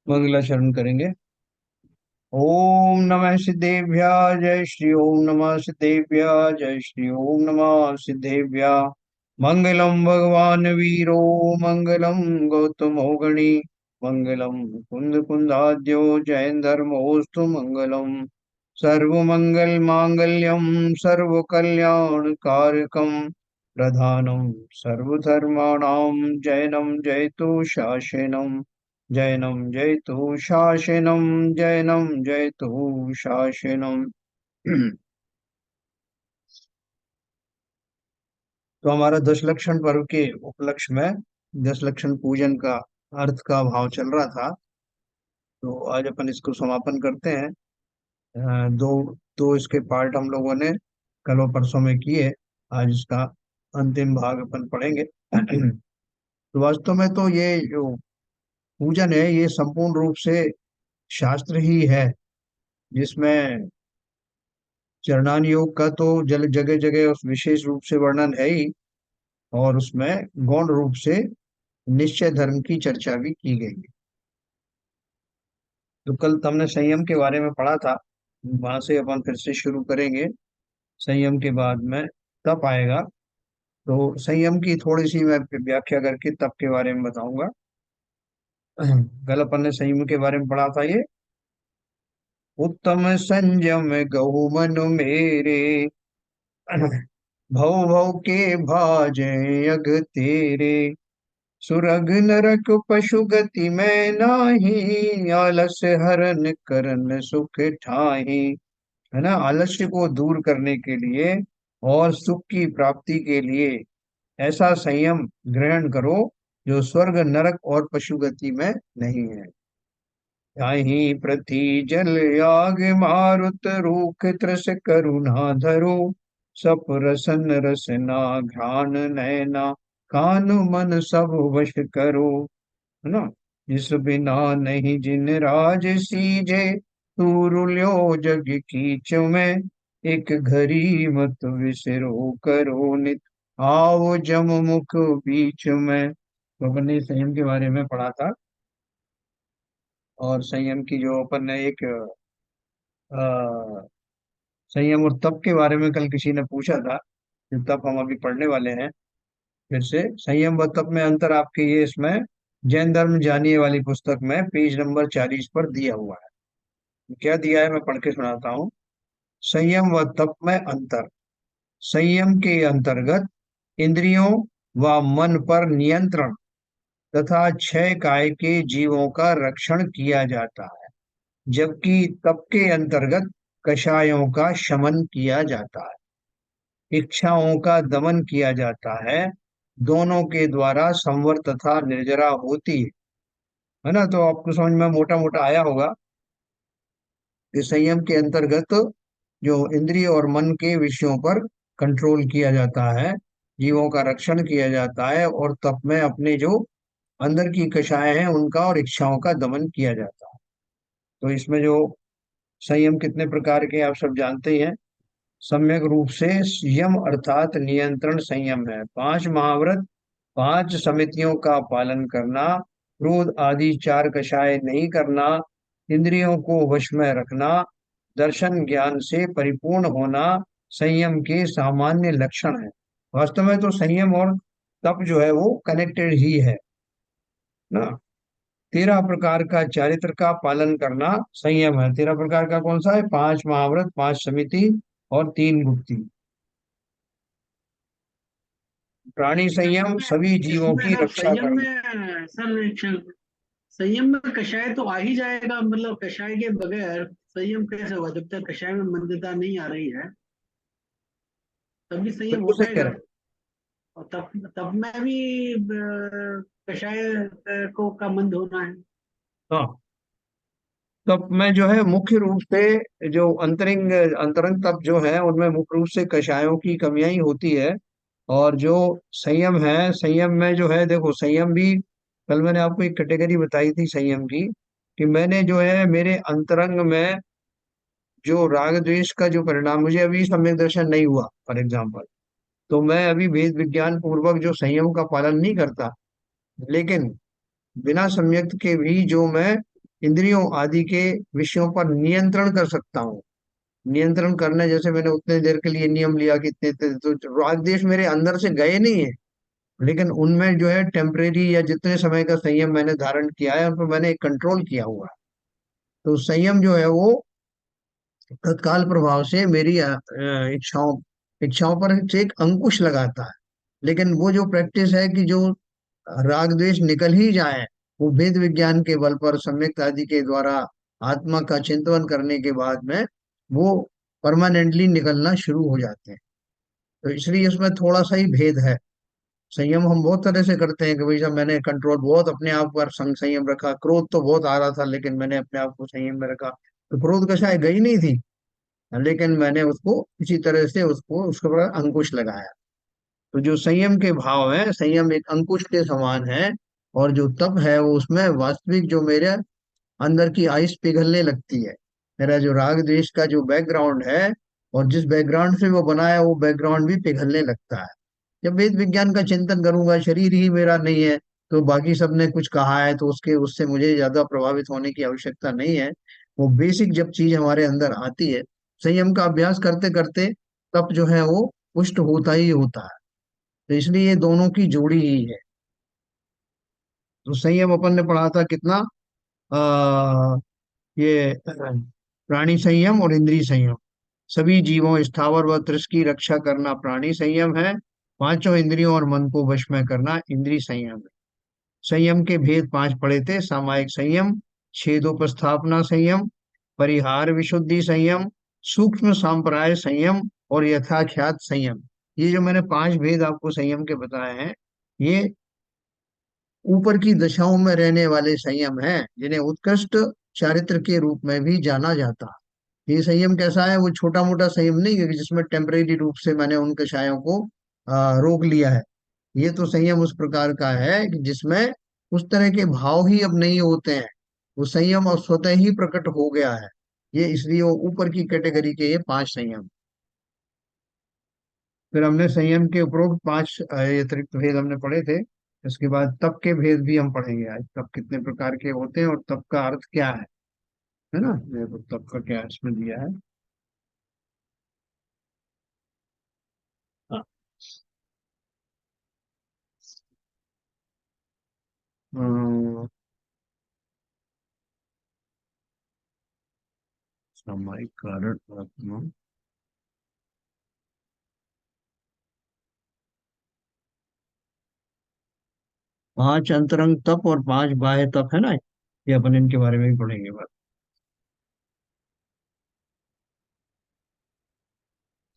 मंगलाचरण करेंगे। ओम नमः सिद्धेभ्य। जय श्री ओम नमः सिद्धेभ्य। जय श्री ओम नमः सिद्धेभ्य। मंगलम भगवान वीरो मंगलम गौतमो गणी मंगलम कुंद कुंदाद्यो जैन धर्मोस्तु मंगलम। सर्वमंगल मांगल्यम सर्व कल्याण कारकम प्रधानम सर्वधर्माणां जैनम जयतु शासनम। जैनम जयतु शासनम। जैनम जयतु शासनम। तो हमारा दश लक्षण पर्व के उपलक्ष्य में दश लक्षण पूजन का अर्थ का भाव चल रहा था। तो आज अपन इसको समापन करते हैं। दो दो इसके पार्ट हम लोगों ने कल और परसों में किए। आज इसका अंतिम भाग अपन पढ़ेंगे। तो वास्तव में तो ये जो पूजन है ये संपूर्ण रूप से शास्त्र ही है, जिसमें चरणान योग का तो जल जगह जगह उस विशेष रूप से वर्णन है ही, और उसमें गौण रूप से निश्चय धर्म की चर्चा भी की गई है। तो कल तुमने संयम के बारे में पढ़ा था, वहां से अपन फिर से शुरू करेंगे। संयम के बाद में तप आएगा। तो संयम की थोड़ी सी मैं व्याख्या करके तप के बारे में बताऊंगा। कल अपन ने संयम के बारे में पढ़ा था ये। उत्तम संयम गहु मन मेरे भव भव के भाजे अघ तेरे। सुरग नरक पशु गति में नाही आलस्य हरन करन सुख ठाही। है ना, आलस्य को दूर करने के लिए और सुख की प्राप्ति के लिए ऐसा संयम ग्रहण करो जो स्वर्ग नरक और पशु गति में नहीं है। ताहि पृथ्वी जल आग मारुत रूख त्रस करुणा धरो। सप रसन रसना घ्राण नैना कान मन सब वश करो। है ना, जिस बिना नहीं जिन राज सीजे तूरुल्यो जग कीच में। एक घड़ी मत विसरो करो नित आओ जम मुख बीच में। तो अपन ने संयम के बारे में पढ़ा था। और संयम की जो अपन ने एक संयम और तप के बारे में कल किसी ने पूछा था, जो तप हम अभी पढ़ने वाले हैं। फिर से संयम व तप में अंतर आपके ये इसमें जैन धर्म जानिए वाली पुस्तक में पेज नंबर 40 पर दिया हुआ है। क्या दिया है मैं पढ़ के सुनाता हूँ। संयम व तप में अंतर। संयम के अंतर्गत इंद्रियों व मन पर नियंत्रण तथा क्षय काय के जीवों का रक्षण किया जाता है, जबकि तप के अंतर्गत कषायों का शमन किया जाता है, इच्छाओं का दमन किया जाता है। दोनों के द्वारा संवर तथा निर्जरा होती है ना। तो आपको समझ में मोटा मोटा आया होगा कि संयम के अंतर्गत जो इंद्रिय और मन के विषयों पर कंट्रोल किया जाता है, जीवों का रक्षण किया जाता है, और तप में अपने जो अंदर की कषाय हैं उनका और इच्छाओं का दमन किया जाता है। तो इसमें जो संयम कितने प्रकार के आप सब जानते ही हैं। सम्यक रूप से यम अर्थात नियंत्रण संयम है। पांच महाव्रत, पांच समितियों का पालन करना, क्रोध आदि चार कषाय नहीं करना, इंद्रियों को वश में रखना, दर्शन ज्ञान से परिपूर्ण होना संयम के सामान्य लक्षण है। वास्तव में तो संयम और तप जो है वो कनेक्टेड ही है ना। 13 प्रकार का चारित्र का पालन करना संयम है। 13 प्रकार का कौन सा है? पांच महाव्रत, पांच समिति और तीन गुप्ती। प्राणी संयम इसमें सभी जीवों इसमें की सर रक्षा संयम करना। में सर संयम में कषाय तो आ ही जाएगा, मतलब कषाय के बगैर संयम कैसे होगा? जब तक कषाय में मंदता नहीं आ रही है तभी संयम बिल्कुल हो सही कह पाएगा। रहे और तब तब में भी कषाय को का मंद होना है। हैं। हाँ, तप में जो है मुख्य रूप से जो अंतरिंग अंतरंग तप जो है उनमें मुख्य रूप से कषायों की कमियां ही होती है। और जो संयम है, संयम में जो है देखो, संयम भी कल मैंने आपको एक कैटेगरी बताई थी संयम की, कि मैंने जो है मेरे अंतरंग में जो राग द्वेष का जो परिणाम, मुझे अभी सम्यक दर्शन नहीं हुआ फॉर एग्जाम्पल, तो मैं अभी वेद विज्ञान पूर्वक जो संयम का पालन नहीं करता, लेकिन बिना सम्यक के भी जो मैं इंद्रियों आदि के विषयों पर नियंत्रण कर सकता हूँ। नियंत्रण करने जैसे मैंने उतने देर के लिए नियम लिया कि इतने इतने, तो राग द्वेष मेरे अंदर से गए नहीं है, लेकिन उनमें जो है टेम्परेरी या जितने समय का संयम मैंने धारण किया है उन पर मैंने कंट्रोल किया हुआ है। तो संयम जो है वो तत्काल प्रभाव से मेरी इच्छाओं इच्छाओं पर से एक अंकुश लगाता है। लेकिन वो जो प्रैक्टिस है कि जो राग द्वेष निकल ही जाए, वो वेद विज्ञान के बल पर सम्यक आदि के द्वारा आत्मा का चिंतन करने के बाद में वो परमानेंटली निकलना शुरू हो जाते हैं। तो इसलिए इसमें थोड़ा सा ही भेद है। संयम हम बहुत तरह से करते हैं कि भाई साहब मैंने कंट्रोल बहुत अपने आप पर संयम रखा, क्रोध तो बहुत आ रहा था लेकिन मैंने अपने आप को संयम में रखा, तो क्रोध का शायद गई नहीं थी, लेकिन मैंने उसको इसी तरह से उसको उसके ऊपर अंकुश लगाया। तो जो संयम के भाव है, संयम एक अंकुश के समान है। और जो तप है वो उसमें वास्तविक जो मेरे अंदर की आइस पिघलने लगती है। मेरा जो राग द्वेष का जो बैकग्राउंड है और जिस बैकग्राउंड से वो बना है वो बैकग्राउंड भी पिघलने लगता है। जब वेद विज्ञान का चिंतन करूंगा, शरीर ही मेरा नहीं है, तो बाकी सबने कुछ कहा है तो उसके उससे मुझे ज्यादा प्रभावित होने की आवश्यकता नहीं है। वो बेसिक जब चीज हमारे अंदर आती है, संयम का अभ्यास करते करते, तब जो है वो पुष्ट होता ही होता है। तो इसलिए ये दोनों की जोड़ी ही है। तो संयम अपन ने पढ़ा था कितना, आ, ये प्राणी संयम और इंद्रिय संयम। सभी जीवों स्थावर व त्रिश की रक्षा करना प्राणी संयम है। पांचों इंद्रियों और मन को वश में करना इंद्रिय संयम है। संयम के भेद पांच पढ़े थे: सामायिक संयम, छेदोपस्थापना संयम, परिहार विशुद्धि संयम, सूक्ष्म सांप्राय संयम और यथाख्यात संयम। ये जो मैंने पांच भेद आपको संयम के बताए हैं, ये ऊपर की दशाओं में रहने वाले संयम हैं, जिन्हें उत्कृष्ट चारित्र के रूप में भी जाना जाता है। ये संयम कैसा है? वो छोटा मोटा संयम नहीं है कि जिसमें टेम्परेरी रूप से मैंने उन कषायों को रोक लिया है। ये तो संयम उस प्रकार का है कि जिसमें उस तरह के भाव ही अब नहीं होते हैं। वो संयम अब स्वतः ही प्रकट हो गया है। ये इसलिए वो ऊपर की कैटेगरी के ये पांच संयम। फिर हमने संयम के उपरोक्त पांच अतिरिक्त भेद हमने पढ़े थे। इसके बाद तप के भेद भी हम पढ़ेंगे आज, तप कितने प्रकार के होते हैं और तप का अर्थ क्या है ना? मेरे को तप का क्या इसमें दिया है। अ, सामायिक कारण आत्मा। 5 अंतरंग तप और 5 बाह्य तप है ना, ये अपन इनके बारे में भी पढ़ेंगे बात।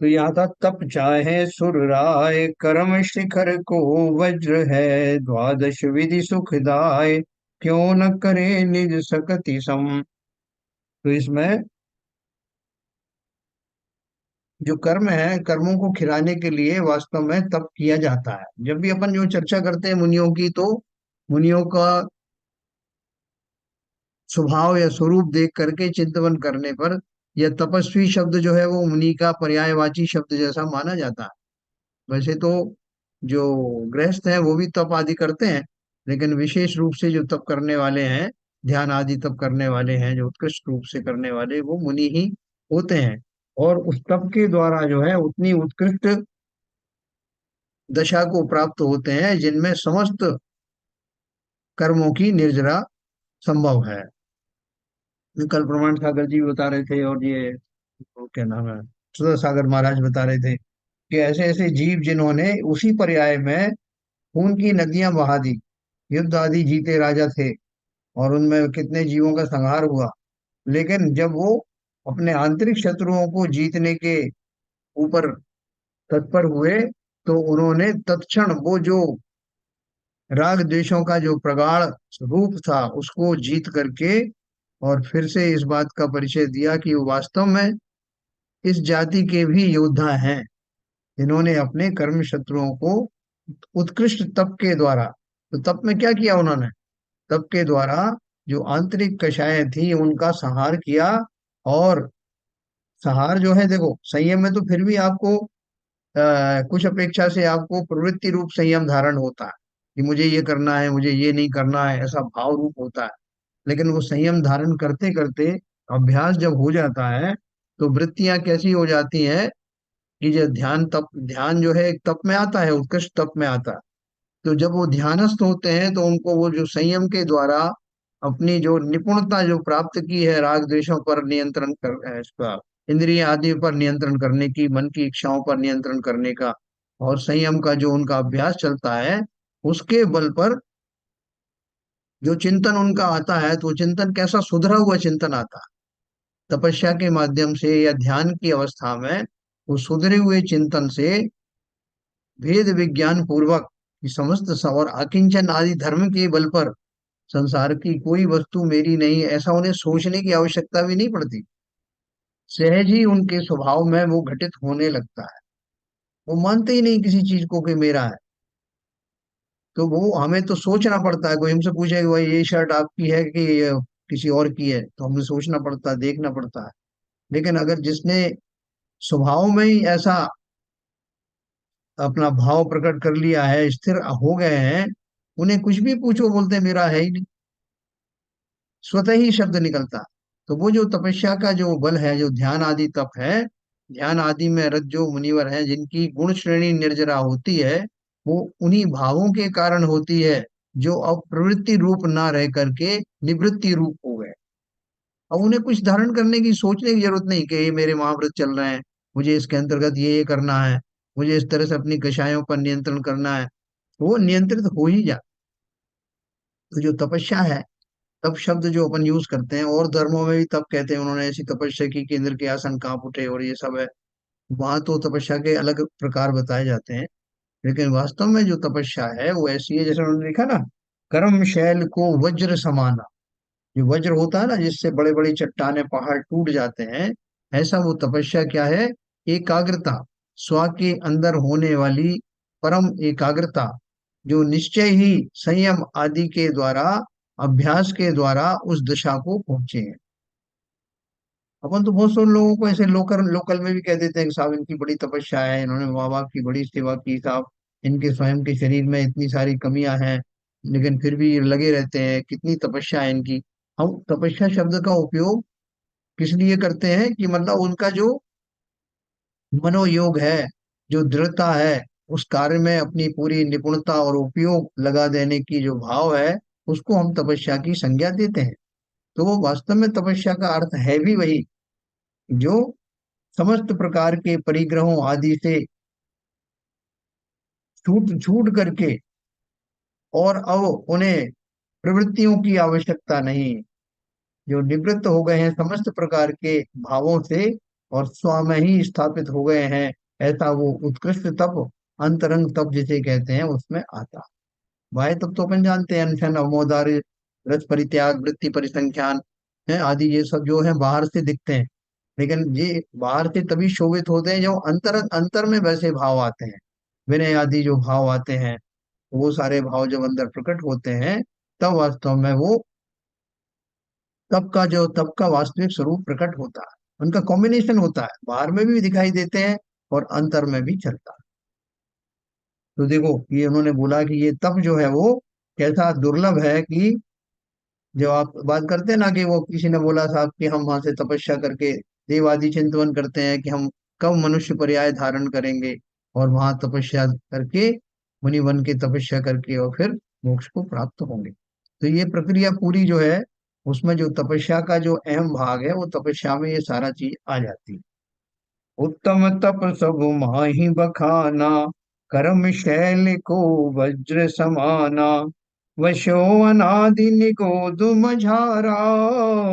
तो यहाँ था: तप चाहे सुर राय, कर्म शिखर को वज्र है, द्वादश विधि सुखदाय, क्यों न करे निज सकति सम। तो इसमें जो कर्म है, कर्मों को खिलाने के लिए वास्तव में तप किया जाता है। जब भी अपन जो चर्चा करते हैं मुनियों की, तो मुनियों का स्वभाव या स्वरूप देख करके चिंतन करने पर यह तपस्वी शब्द जो है वो मुनि का पर्यायवाची शब्द जैसा माना जाता है। वैसे तो जो गृहस्थ हैं वो भी तप आदि करते हैं, लेकिन विशेष रूप से जो तप करने वाले हैं, ध्यान आदि तप करने वाले हैं, जो उत्कृष्ट रूप से करने वाले, वो मुनि ही होते हैं। और उस तप के द्वारा जो है उतनी उत्कृष्ट दशा को प्राप्त होते हैं जिनमें समस्त कर्मों की निर्जरा संभव है। कल प्रमाण सागर जी बता रहे थे, और ये वो क्या नाम है, सुधा सागर महाराज बता रहे थे कि ऐसे ऐसे जीव जिन्होंने उसी पर्याय में खून की नदियां बहा दी, युद्ध आदि जीते राजा थे, और उनमें कितने जीवों का संहार हुआ, लेकिन जब वो अपने आंतरिक शत्रुओं को जीतने के ऊपर तत्पर हुए, तो उन्होंने तत्क्षण वो जो राग द्वेषों का जो प्रगाढ़ रूप था उसको जीत करके और फिर से इस बात का परिचय दिया कि वो वास्तव में इस जाति के भी योद्धा हैं, जिन्होंने अपने कर्म शत्रुओं को उत्कृष्ट तप के द्वारा। तो तप में क्या किया उन्होंने? तप के द्वारा जो आंतरिक कषायें थी उनका संहार किया। और संहार जो है, देखो संयम में तो फिर भी आपको कुछ अपेक्षा से आपको प्रवृत्ति रूप संयम धारण होता है कि मुझे ये करना है, मुझे ये नहीं करना है, ऐसा भाव रूप होता है। लेकिन वो संयम धारण करते करते अभ्यास जब हो जाता है, तो वृत्तियां कैसी हो जाती हैं कि जो ध्यान जो है एक तप में आता है, उत्कृष्ट तप में आता है। तो जब वो ध्यानस्थ होते हैं तो उनको वो जो संयम के द्वारा अपनी जो निपुणता जो प्राप्त की है, राग द्वेषों पर नियंत्रण कर इसका, इंद्रिय आदि पर नियंत्रण करने की, मन की इच्छाओं पर नियंत्रण करने का, और संयम का जो उनका अभ्यास चलता है, उसके बल पर जो चिंतन उनका आता है, तो वो चिंतन कैसा सुधरा हुआ चिंतन आता है। तपस्या के माध्यम से या ध्यान की अवस्था में वो सुधरे हुए चिंतन से भेद विज्ञान पूर्वक कि समस्त और अकिंचन आदि धर्म के बल पर संसार की कोई वस्तु मेरी नहीं है, ऐसा उन्हें सोचने की आवश्यकता भी नहीं पड़ती। सहज ही उनके स्वभाव में वो घटित होने लगता है। वो मानते ही नहीं किसी चीज को कि मेरा है। तो वो हमें तो सोचना पड़ता है, कोई हमसे पूछे कि भाई ये शर्ट आपकी है कि ये किसी और की है, तो हमें सोचना पड़ता है, देखना पड़ता है। लेकिन अगर जिसने स्वभाव में ही ऐसा अपना भाव प्रकट कर लिया है, स्थिर हो गए हैं, उन्हें कुछ भी पूछो बोलते हैं मेरा है ही नहीं, स्वतः ही शब्द निकलता। तो वो जो तपस्या का जो बल है, जो ध्यान आदि तप है, ध्यान आदि में रत जो मुनिवर हैं जिनकी गुण श्रेणी निर्जरा होती है, वो उन्हीं भावों के कारण होती है जो अब प्रवृत्ति रूप ना रह करके निवृत्ति रूप हो गए। अब उन्हें कुछ धारण करने की, सोचने की जरूरत नहीं कि ये मेरे महाव्रत चल रहे हैं, मुझे इसके अंतर्गत ये करना है, मुझे इस तरह से अपनी कषायों पर नियंत्रण करना है। वो नियंत्रित हो ही जा। तो जो तपस्या है, तप शब्द जो अपन यूज करते हैं, और धर्मों में भी तप कहते हैं, उन्होंने ऐसी तपस्या की कि इंद्र के आसन कांप उठे और ये सब है। वहां तो तपस्या के अलग प्रकार बताए जाते हैं। लेकिन वास्तव में जो तपस्या है वो ऐसी है, जैसे उन्होंने लिखा ना, कर्म शैल को वज्र समाना। जो वज्र होता है ना, जिससे बड़े बड़ी चट्टाने पहाड़ टूट जाते हैं, ऐसा वो तपस्या क्या है? एकाग्रता, स्व के अंदर होने वाली परम एकाग्रता, जो निश्चय ही संयम आदि के द्वारा, अभ्यास के द्वारा उस दिशा को पहुंचे हैं। अपन तो बहुत सारे लोगों को ऐसे लोकल लोकल में भी कह देते हैं कि साहब इनकी बड़ी तपस्या है, इन्होंने माँ बाप की बड़ी सेवा की साहब, इनके स्वयं के शरीर में इतनी सारी कमियां हैं, लेकिन फिर भी ये लगे रहते हैं, कितनी तपस्या है इनकी। हम तपस्या शब्द का उपयोग किस लिए करते हैं कि मतलब उनका जो मनोयोग है, जो दृढ़ता है, उस कार्य में अपनी पूरी निपुणता और उपयोग लगा देने की जो भाव है, उसको हम तपस्या की संज्ञा देते हैं। तो वो वास्तव में तपस्या का अर्थ है भी वही, जो समस्त प्रकार के परिग्रहों आदि से छूट छूट करके, और अब उन्हें प्रवृत्तियों की आवश्यकता नहीं, जो निवृत्त हो गए हैं समस्त प्रकार के भावों से और स्व में ही स्थापित हो गए हैं, ऐसा वो उत्कृष्ट तप, अंतरंग तप जिसे कहते हैं, उसमें आता। बाह्य तप तो अपन जानते हैं, अनशन, अवमोदार्य, रस परित्याग, वृत्ति परिसंख्यान है आदि, ये सब जो है बाहर से दिखते हैं। लेकिन ये बाहर से तभी शोभित होते हैं जो अंतर अंतर में वैसे भाव आते हैं, विनय आदि जो भाव आते हैं, वो सारे भाव जब अंदर प्रकट होते हैं, तब वास्तव में वो तब का वास्तविक स्वरूप प्रकट होता है। उनका कॉम्बिनेशन होता है, बाहर में भी दिखाई देते हैं और अंतर में भी चलता है। तो देखो, ये उन्होंने बोला कि ये तप जो है वो कैसा दुर्लभ है कि जो आप बात करते हैं ना, कि वो किसी ने बोला साहब कि हम वहां से तपस्या करके देवादि चिंतन करते हैं कि हम कब मनुष्य पर्याय धारण करेंगे, और वहां तपस्या करके, मुनि बन के तपस्या करके और फिर मोक्ष को प्राप्त होंगे। तो ये प्रक्रिया पूरी जो है, उसमें जो तपस्या का जो अहम भाग है, वो तपस्या में ये सारा चीज आ जाती है। उत्तम तप सब माहि बखाना, कर्म शैल को वज्र समाना। वशो अनादि निगोद मझारा,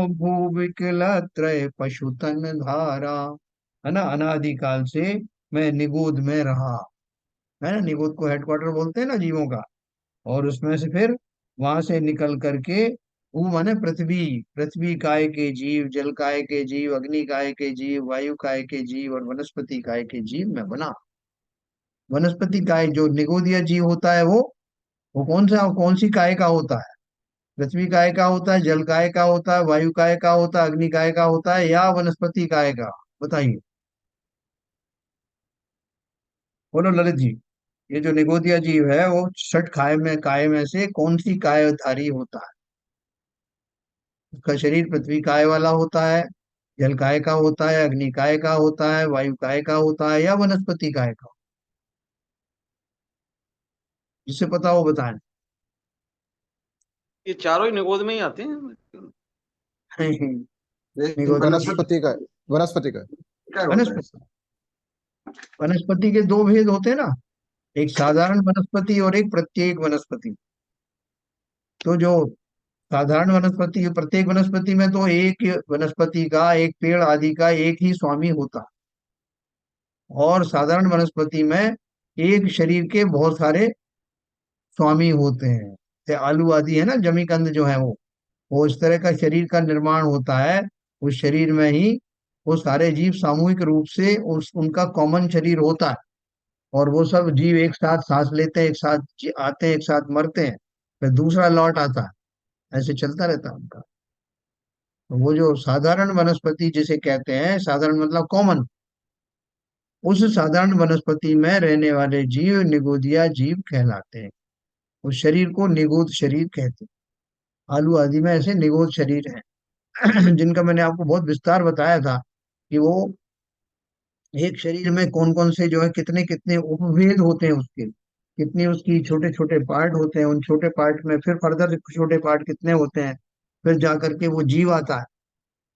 भू विकल त्रय पशु तन धारा। है ना, अनादि काल से मैं निगोद में रहा। है ना, निगोद को हेडक्वार्टर बोलते हैं ना जीवों का। और उसमें से फिर वहां से निकल करके, वो माने पृथ्वी, पृथ्वी काय के जीव, जल काय के जीव, अग्नि काय के जीव, वायु काय के जीव और वनस्पति काय के जीव में बना। वनस्पति काय जो निगोदिया जीव होता है, वो कौन सी काय का होता है? पृथ्वी काय का होता है, जल काय का होता है, वायु काय का होता है, अग्नि काय का होता है, या वनस्पति काय का? बताइए। बोलो ललित जी। ये जो निगोदिया जीव है, वो षट काय में से कौन सी कायधारी होता है? उसका शरीर पृथ्वी काय वाला होता है, जल काय का होता है, अग्नि काय का होता है, वायु काय का होता है, या वनस्पति काय का? जिससे पता हो बताएं। ये चारों ही निगोद में ही आते हैं। निगोद वनस्पति का, वनस्पति का। क्या होता है वनस्पति, वनस्पति के दो भेद होते हैं ना, एक साधारण वनस्पति और एक प्रत्येक वनस्पति। तो जो साधारण वनस्पति, प्रत्येक वनस्पति में तो एक वनस्पति का, एक पेड़ आदि का एक ही स्वामी होता है। और साधारण वनस्पति में एक शरीर के बहुत सारे स्वामी होते हैं। जैसे आलू आदि है ना, जमीकंद जो है वो इस तरह का शरीर का निर्माण होता है। उस शरीर में ही वो सारे जीव सामूहिक रूप से उस उनका कॉमन शरीर होता है। और वो सब जीव एक साथ सांस लेते हैं, एक साथ आते हैं, एक साथ मरते हैं, फिर दूसरा लौट आता है, ऐसे चलता रहता है उनका। तो वो जो साधारण वनस्पति जिसे कहते हैं, साधारण मतलब कॉमन, उस साधारण वनस्पति में रहने वाले जीव निगोदिया जीव कहलाते हैं। उस शरीर को निगोद शरीर कहते हैं। आलू आदि में ऐसे निगोद शरीर हैं जिनका मैंने आपको बहुत विस्तार बताया था कि वो एक शरीर में कौन कौन से जो है कितने कितने उपभेद होते हैं उसके, कितने उसकी छोटे छोटे पार्ट होते हैं, उन छोटे पार्ट में फिर फर्दर छोटे पार्ट कितने होते हैं, फिर जा करके वो जीव आता है।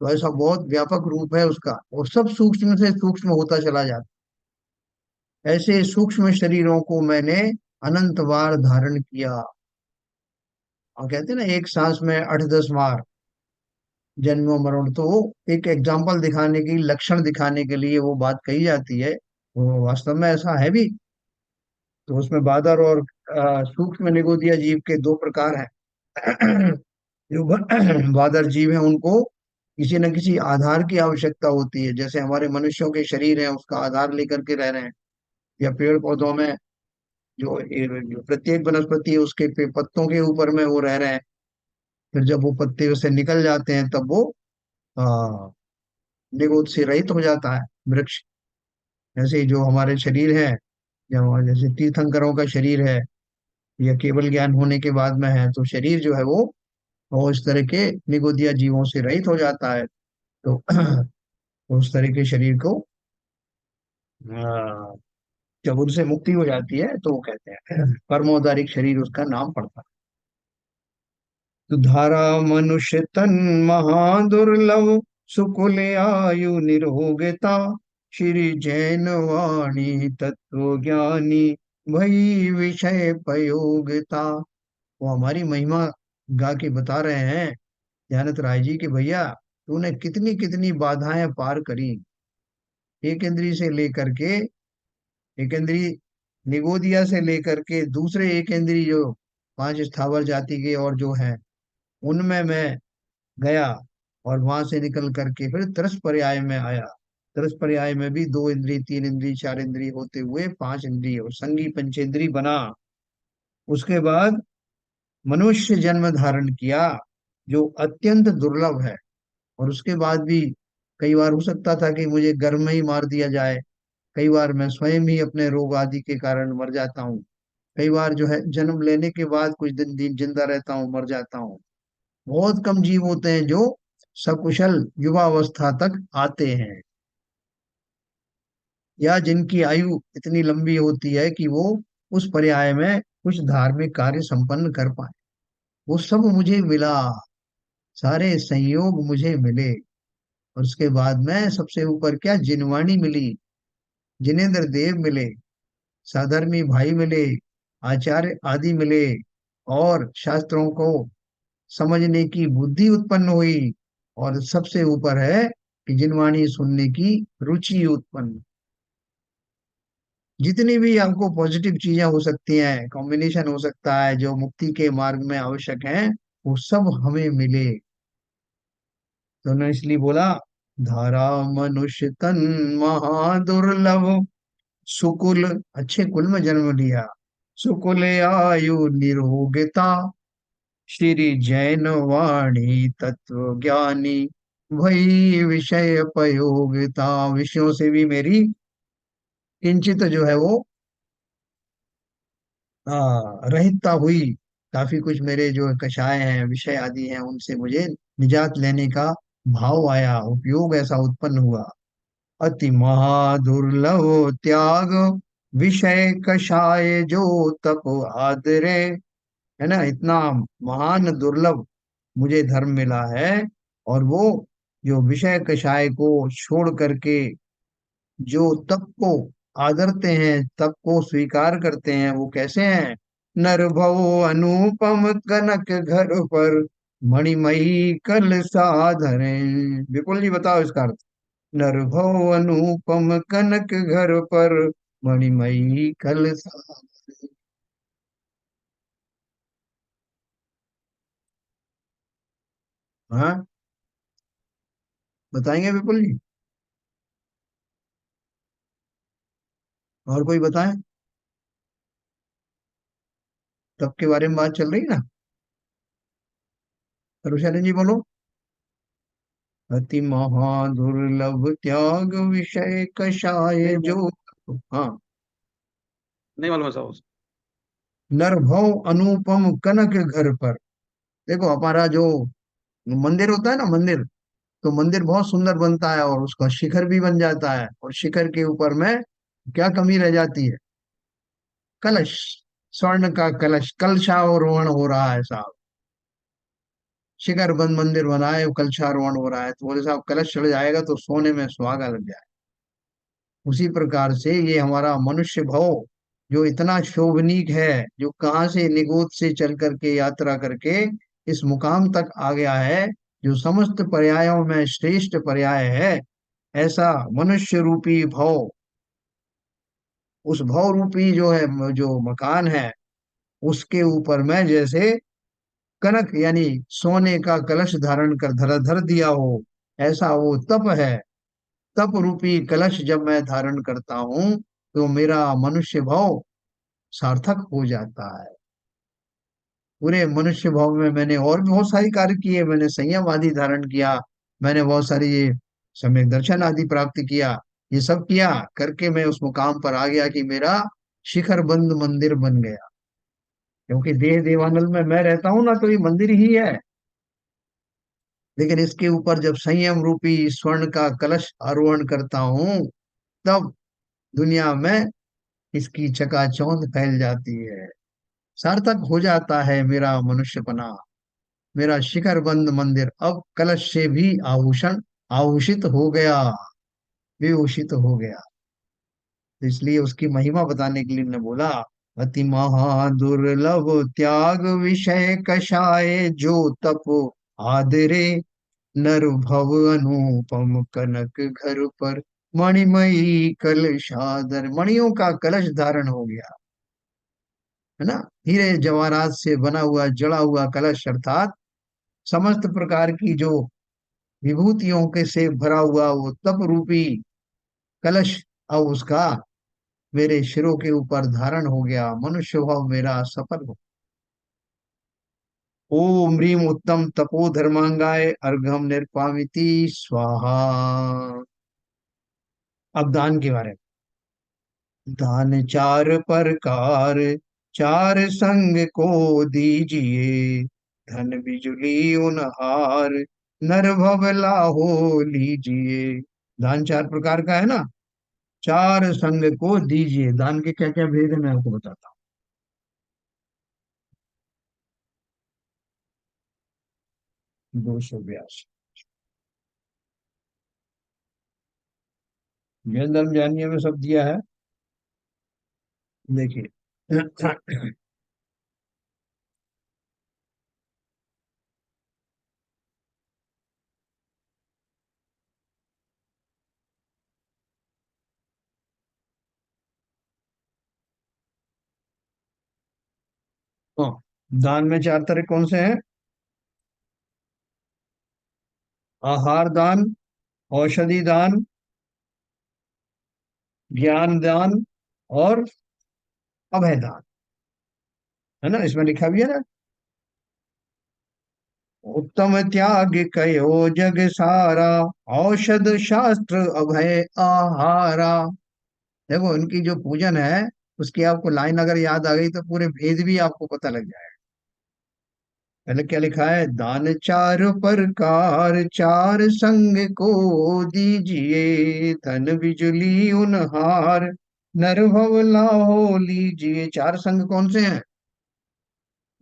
तो ऐसा बहुत व्यापक रूप है उसका, और सब सूक्ष्म से सूक्ष्म होता चला जाता है। ऐसे सूक्ष्म शरीरों को मैंने अनंत बार धारण किया। और कहते हैं ना, एक सांस में 8-10 बार जन्मों मरण। तो वो एक एग्जाम्पल दिखाने की, लक्षण दिखाने के लिए वो बात कही जाती है। वो वास्तव में ऐसा है भी। तो उसमें बादर और सूक्ष्म निगोदिया जीव के दो प्रकार हैं। जो बादर जीव हैं उनको किसी न किसी आधार की आवश्यकता होती है, जैसे हमारे मनुष्यों के शरीर हैं उसका आधार लेकर के रह रहे हैं, या पेड़ पौधों में जो प्रत्येक वनस्पति है उसके पत्तों के ऊपर में वो रह रहे हैं। फिर जब वो पत्ते उससे निकल जाते हैं तब वो आ, निगोद से रहित हो जाता है वृक्ष। जैसे ही जो हमारे शरीर है, जैसे तीर्थंकरों का शरीर है, या केवल ज्ञान होने के बाद में है, तो शरीर जो है वो इस तरह के निगोदिया जीवों से रहित हो जाता है। तो उस तरह के शरीर को आ, जब उनसे मुक्ति हो जाती है तो वो कहते हैं परमोदारिक शरीर उसका नाम पड़ता है। तो धारा मनुष्य तन महादुर्लभ, सुकुल आयु निरोगता, श्री जैन वाणी तत्व ज्ञानी, भई विषय पयोगिता। वो हमारी महिमा गा के बता रहे हैं ध्यानत राय जी के, भैया तूने कितनी कितनी बाधाएं पार करी। एक इंद्री से लेकर के, एक इंद्री निगोदिया से लेकर के दूसरे एक इंद्री जो 5 स्थावर जाति के और जो है उनमें मैं गया, और वहां से निकल करके फिर तरस पर्याय में आया। तरस पर्याय में भी 2 इंद्री, 3 इंद्री, 4 इंद्री होते हुए 5 इंद्री और संगी पंचेंद्री बना। उसके बाद मनुष्य जन्म धारण किया, जो अत्यंत दुर्लभ है। और उसके बाद भी कई बार हो सकता था कि मुझे गर्भ में ही मार दिया जाए, कई बार मैं स्वयं ही अपने रोग आदि के कारण मर जाता हूँ, कई बार जो है जन्म लेने के बाद कुछ दिन दिन जिंदा रहता हूँ, मर जाता हूँ। बहुत कम जीव होते हैं जो सकुशल युवावस्था तक आते हैं, या जिनकी आयु इतनी लंबी होती है कि वो उस पर्याय में कुछ धार्मिक कार्य संपन्न कर पाए। वो सब मुझे मिला, सारे संयोग मुझे मिले। और उसके बाद में सबसे ऊपर क्या, जिनवाणी मिली, जिनेन्द्र देव मिले, साधर्मी भाई मिले, आचार्य आदि मिले, और शास्त्रों को समझने की बुद्धि उत्पन्न हुई। और सबसे ऊपर है कि जिनवाणी सुनने की रुचि उत्पन्न। जितनी भी हमको पॉजिटिव चीजें हो सकती हैं, कॉम्बिनेशन हो सकता है जो मुक्ति के मार्ग में आवश्यक है, वो सब हमें मिले। तो उन्होंने इसलिए बोला, धारा मनुष्य तन महादुर्लभ, सुकुल, अच्छे कुल में जन्म लिया, सुकुल आयु निरोगता, श्री जैन वाणी तत्व ज्ञानी, वही विषय पयोगिता। विषयों से भी मेरी किंचित जो है वो रहितता हुई। काफी कुछ मेरे जो कषाय हैं, विषय आदि हैं, उनसे मुझे निजात लेने का भाव आया, उपयोग ऐसा उत्पन्न हुआ। अति महादुर्लभ त्याग विषय कषाय जो तप आदरे। है ना, इतना महान दुर्लभ मुझे धर्म मिला है। और वो जो विषय कषाय को छोड़ करके जो तप को आदरते हैं, तप को स्वीकार करते हैं, वो कैसे हैं? नर भव अनुपम कनक घर पर मणिमयी कल साधरे। विपुल जी बताओ इसका अर्थ। नर भव अनुपम कनक घर पर मणिमयी कल साधरे। हाँ, बताएंगे विपुल जी? और कोई बताए? तप के बारे में बात चल रही ना। रुशालन जी बोलो। अति महादुर्लभ त्याग विषय कषाय जो। हाँ। नहीं मालूम है साहब। नरभव अनुपम कनक घर पर। देखो हमारा जो मंदिर होता है ना, मंदिर, तो मंदिर बहुत सुंदर बनता है और उसका शिखर भी बन जाता है, और शिखर के ऊपर में क्या कमी रह जाती है? कलश। स्वर्ण का कलश, कलशारोहण हो रहा है साहब। शिखर बंद मंदिर बना है, कलशारोहण हो रहा है, तो बोले साहब कलश चढ़ जाएगा तो सोने में सुहागा लग जाए। उसी प्रकार से ये हमारा मनुष्य भव जो इतना शोभनीक है, जो कहाँ से निगोद से चल करके यात्रा करके इस मुकाम तक आ गया है, जो समस्त पर्यायों में श्रेष्ठ पर्याय है, ऐसा मनुष्य रूपी भव, उस भव रूपी जो है, जो मकान है, उसके ऊपर में जैसे कनक यानी सोने का कलश धारण कर धर धर दिया हो, ऐसा वो तप है। तप रूपी कलश जब मैं धारण करता हूँ तो मेरा मनुष्य भाव सार्थक हो जाता है। पूरे मनुष्य भाव में मैंने और भी बहुत सारी कार्य किए, मैंने संयम आदि धारण किया, मैंने बहुत सारी ये सम्यक दर्शन आदि प्राप्त किया। ये सब किया करके मैं उस मुकाम पर आ गया कि मेरा शिखर बंद मंदिर बन गया। क्योंकि देह देवानल में मैं रहता हूं ना, तो ये मंदिर ही है। लेकिन इसके ऊपर जब संयम रूपी स्वर्ण का कलश आरोहण करता हूं, तब दुनिया में इसकी चकाचौंध फैल जाती है। सार्थक हो जाता है मेरा मनुष्यपना। मेरा शिखर बंद मंदिर अब कलश से भी आभूषण आभूषित हो गया, विभूषित हो गया। तो इसलिए उसकी महिमा बताने के लिए ने बोला, अति महादुर्लभ त्याग विषय कषाय जो तप आदरे। नर भव अनुपम कनक घर पर मणिमयी कलशाधर। मणियों का कलश धारण हो गया, है ना। हीरे जवाहरात से बना हुआ जड़ा हुआ कलश, अर्थात समस्त प्रकार की जो विभूतियों के से भरा हुआ वो तप रूपी कलश अब उसका मेरे शिरों के ऊपर धारण हो गया। मनुष्य भाव मेरा सफल हो। ओम ह्रीम उत्तम तपो धर्मांगाय अर्घम निर्पामिति स्वाहा। अब दान के बारे में। दान चार प्रकार चार संग को दीजिए, धन बिजुली उनहार नर भवला हो लीजिए। दान चार प्रकार का है ना। चार संग को दीजिए, दान के क्या क्या भेद है मैं आपको बताता 282। जैन धर्म जानिए में सब दिया है, देखिए। हाँ, दान में चार तरह कौन से हैं? आहार दान, औषधि दान, ज्ञान दान, और अभय दान। है ना, इसमें लिखा भी है ना। उत्तम त्याग कयो जग सारा, औषध शास्त्र अभय आहारा। देखो इनकी जो पूजन है, उसकी आपको लाइन अगर याद आ गई तो पूरे भेद भी आपको पता लग जाएगा। पहले क्या लिखा है, दान चार प्रकार चार संग को दीजिए, धन बिजली उनहार नर भव लाहो लीजिए। चार संग कौन से हैं?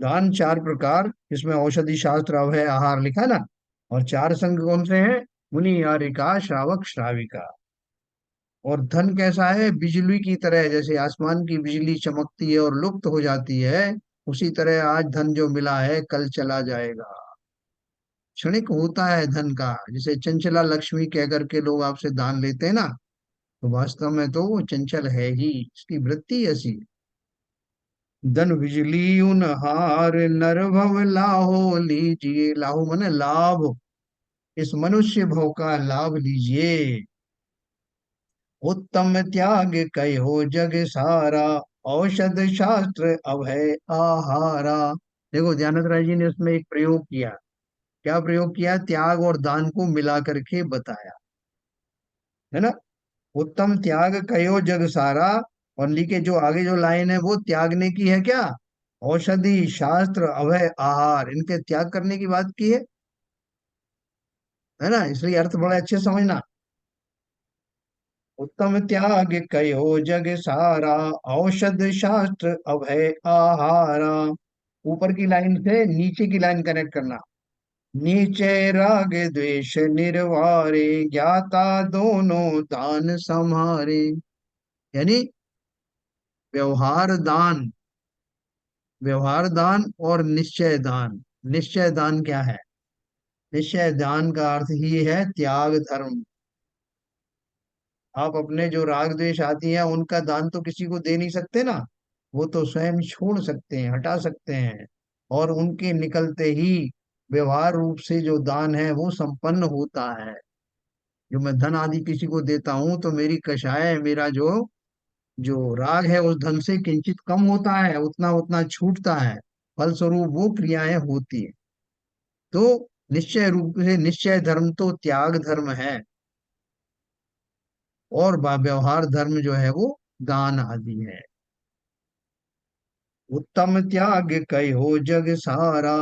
दान चार प्रकार, इसमें औषधि शास्त्र अभय आहार लिखा है ना। और चार संग कौन से हैं? मुनि यारिका श्रावक श्राविका। और धन कैसा है? बिजली की तरह, जैसे आसमान की बिजली चमकती है और लुप्त हो जाती है, उसी तरह आज धन जो मिला है कल चला जाएगा। क्षणिक होता है धन का। जैसे चंचला लक्ष्मी कह करके लोग आपसे दान लेते हैं ना, तो वास्तव में तो वो चंचल है ही, इसकी वृत्ति ऐसी है। धन बिजली उन हार नर भव लाहो लीजिए। लाहो माने लाभ, इस मनुष्य भव का लाभ लीजिए। उत्तम त्याग कहो जग सारा, औषध शास्त्र अभय आहारा। देखो ध्यानंद राय जी ने इसमें एक प्रयोग किया। क्या प्रयोग किया? त्याग और दान को मिला करके बताया, है ना। उत्तम त्याग कयो जग सारा, और लिखे जो आगे जो लाइन है वो त्यागने की है क्या? औषधि शास्त्र अभय आहार, इनके त्याग करने की बात की है ना। इसलिए अर्थ बड़े अच्छे समझना। उत्तम त्याग कयो जग सारा, औषध शास्त्र अभय आहारा। ऊपर की लाइन से नीचे की लाइन कनेक्ट करना। नीचे राग द्वेष निर्वारे, ज्ञाता दोनों दान सम्हारे। यानी व्यवहार दान, व्यवहार दान और निश्चय दान। निश्चय दान क्या है? निश्चय दान का अर्थ ही है त्याग धर्म। आप अपने जो राग द्वेष आती है उनका दान तो किसी को दे नहीं सकते ना, वो तो स्वयं छोड़ सकते हैं, हटा सकते हैं। और उनके निकलते ही व्यवहार रूप से जो दान है वो संपन्न होता है। जो मैं धन आदि किसी को देता हूँ तो मेरी कषाय, मेरा जो जो राग है उस धन से किंचित कम होता है, उतना उतना छूटता है। फलस्वरूप वो क्रियाएं होती है। तो निश्चय रूप से निश्चय धर्म तो त्याग धर्म है, और व्यवहार धर्म जो है वो दान आदि है। उत्तम त्याग कहो जग सारा,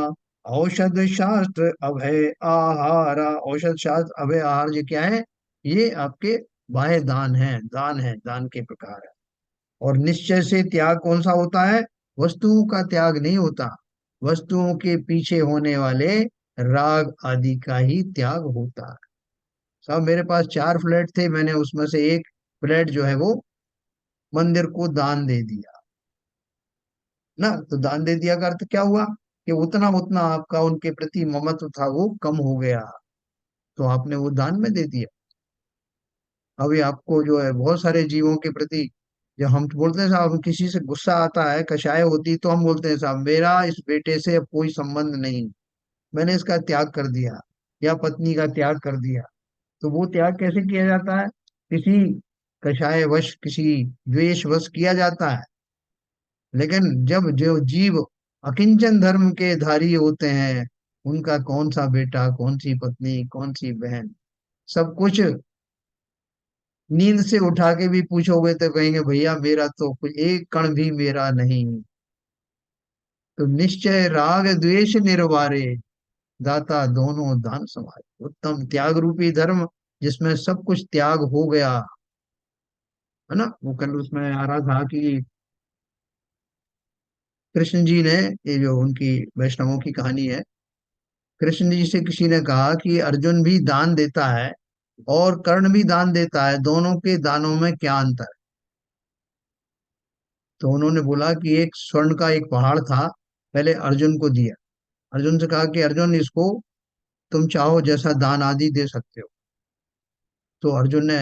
औषध शास्त्र अभय आहारा। औषध शास्त्र अभय आहार ये क्या है? ये आपके बाह्य दान है, दान है, दान के प्रकार है। और निश्चय से त्याग कौन सा होता है? वस्तुओं का त्याग नहीं होता, वस्तुओं के पीछे होने वाले राग आदि का ही त्याग होता है। साहब मेरे पास 4 फ्लैट थे, मैंने उसमें से एक फ्लैट जो है वो मंदिर को दान दे दिया ना। तो दान दे दिया का अर्थ क्या हुआ? कि उतना उतना आपका उनके प्रति ममत्व था वो कम हो गया, तो आपने वो दान में दे दिया। अभी आपको जो है बहुत सारे जीवों के प्रति, जब हम बोलते हैं साहब किसी से गुस्सा आता है, कषाय होती, तो हम बोलते हैं साहब मेरा इस बेटे से अब कोई संबंध नहीं, मैंने इसका त्याग कर दिया, या पत्नी का त्याग कर दिया। तो वो त्याग कैसे किया जाता है? किसी कषाय वश, किसी द्वेष वश किया जाता है। लेकिन जब जो जीव अकिंचन धर्म के धारी होते हैं, उनका कौन सा बेटा, कौन सी पत्नी, कौन सी बहन, सब कुछ नींद से उठा के भी पूछोगे तो कहेंगे भैया मेरा तो कुछ एक कण भी मेरा नहीं। तो निश्चय राग द्वेष निर्वारे, दाता दोनों दान समारे। उत्तम त्याग रूपी धर्म, जिसमें सब कुछ त्याग हो गया, है ना। वो कल उसमें आ रहा था कि कृष्ण जी ने, ये जो उनकी वैष्णवों की कहानी है, कृष्ण जी से किसी ने कहा कि अर्जुन भी दान देता है और कर्ण भी दान देता है, दोनों के दानों में क्या अंतर है? तो उन्होंने बोला कि एक स्वर्ण का एक पहाड़ था, पहले अर्जुन को दिया। अर्जुन से कहा कि अर्जुन इसको तुम चाहो जैसा दान आदि दे सकते हो। तो अर्जुन ने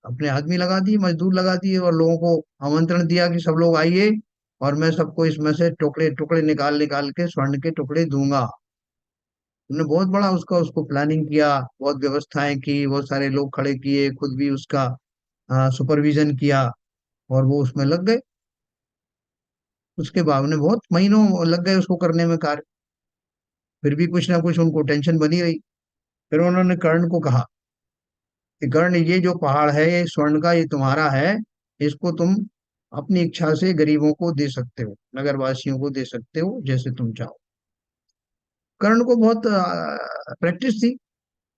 अपने आदमी लगा दिए, मजदूर लगा दिए, और लोगों को आमंत्रण दिया कि सब लोग आइए, और मैं सबको इसमें से टुकड़े टुकड़े निकाल निकाल के स्वर्ण के टुकड़े दूंगा। उन्होंने बहुत बड़ा उसका उसको प्लानिंग किया, बहुत व्यवस्थाएं की, बहुत सारे लोग खड़े किए, खुद भी उसका सुपरविजन किया, और वो उसमें लग गए। उसके बाद में बहुत महीनों लग गए उसको करने में कार्य, फिर भी कुछ ना कुछ उनको टेंशन बनी रही। फिर उन्होंने कर्ण को कहा कि कर्ण ये जो पहाड़ है ये स्वर्ण का, ये तुम्हारा है, इसको तुम अपनी इच्छा से गरीबों को दे सकते हो, नगरवासियों को दे सकते हो, जैसे तुम चाहो। कर्ण को बहुत प्रैक्टिस थी।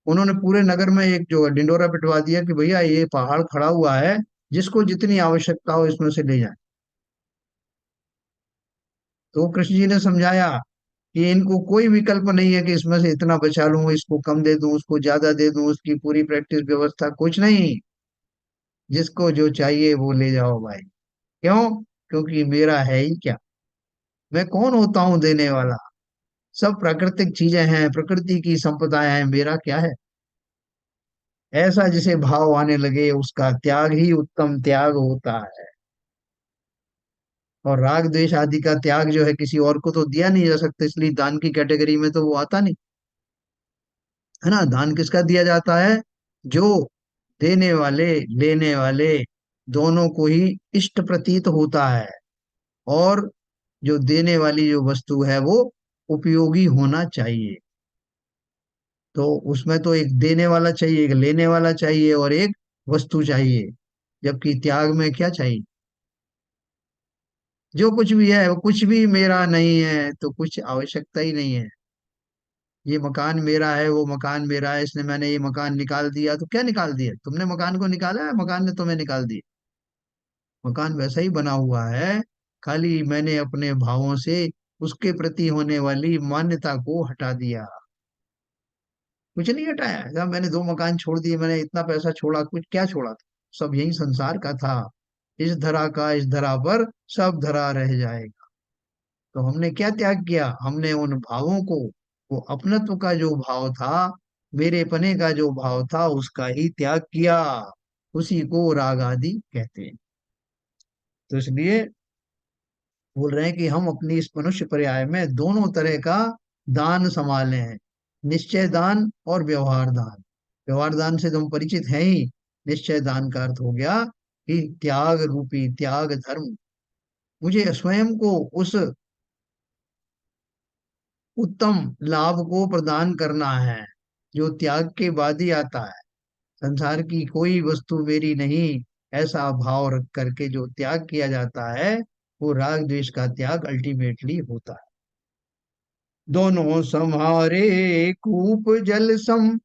उन्होंने पूरे नगर में एक जो डिंडोरा पिटवा दिया कि भैया ये पहाड़ खड़ा हुआ है, जिसको जितनी आवश्यकता हो इसमें से ले जाए। तो कृष्ण जी ने समझाया कि इनको कोई विकल्प नहीं है कि इसमें से इतना बचा लूं, इसको कम दे दूं, उसको ज्यादा दे दूं, उसकी पूरी प्रैक्टिस व्यवस्था कुछ नहीं। जिसको जो चाहिए वो ले जाओ भाई। क्यों? क्योंकि मेरा है ही क्या, मैं कौन होता हूँ देने वाला। सब प्राकृतिक चीजें हैं, प्रकृति की संपदाएं हैं, मेरा क्या है। ऐसा जिसे भाव आने लगे उसका त्याग ही उत्तम त्याग होता है। और राग द्वेष आदि का त्याग जो है किसी और को तो दिया नहीं जा सकता, इसलिए दान की कैटेगरी में तो वो आता नहीं है ना। दान किसका दिया जाता है? जो देने वाले लेने वाले दोनों को ही इष्ट प्रतीत होता है, और जो देने वाली जो वस्तु है वो उपयोगी होना चाहिए। तो उसमें तो एक देने वाला चाहिए, एक लेने वाला चाहिए, और एक वस्तु चाहिए। जबकि त्याग में क्या चाहिए? जो कुछ भी है वो कुछ भी मेरा नहीं है, तो कुछ आवश्यकता ही नहीं है। ये मकान मेरा है, वो मकान मेरा है, इसने मैंने ये मकान निकाल दिया, तो क्या निकाल दिया? तुमने मकान को निकाला है, मकान ने तुम्हें निकाल दिया? मकान वैसा ही बना हुआ है, खाली मैंने अपने भावों से उसके प्रति होने वाली मान्यता को हटा दिया। कुछ नहीं हटाया। जब मैंने 2 मकान छोड़ दिए, मैंने इतना पैसा छोड़ा, कुछ क्या छोड़ा था? सब यही संसार का था। इस धरा का इस धरा पर सब धरा रह जाएगा। तो हमने क्या त्याग किया? हमने उन भावों को, वो अपनत्व का जो भाव था, मेरे पने का जो भाव था, उसका ही त्याग किया। उसी को राग आदि कहते हैं। तो इसलिए बोल रहे हैं कि हम अपनी इस मनुष्य पर्याय में दोनों तरह का दान संभाले हैं, निश्चय दान और व्यवहार दान। व्यवहार दान से तो हम परिचित हैं ही। निश्चय दान का अर्थ हो गया कि त्याग रूपी त्याग धर्म, मुझे स्वयं को उस उत्तम लाभ को प्रदान करना है जो त्याग के बाद ही आता है। संसार की कोई वस्तु मेरी नहीं, ऐसा भाव रख करके जो त्याग किया जाता है, वो राग द्वेष का त्याग अल्टीमेटली होता है। दोनों सम्हारे कूप जल सम,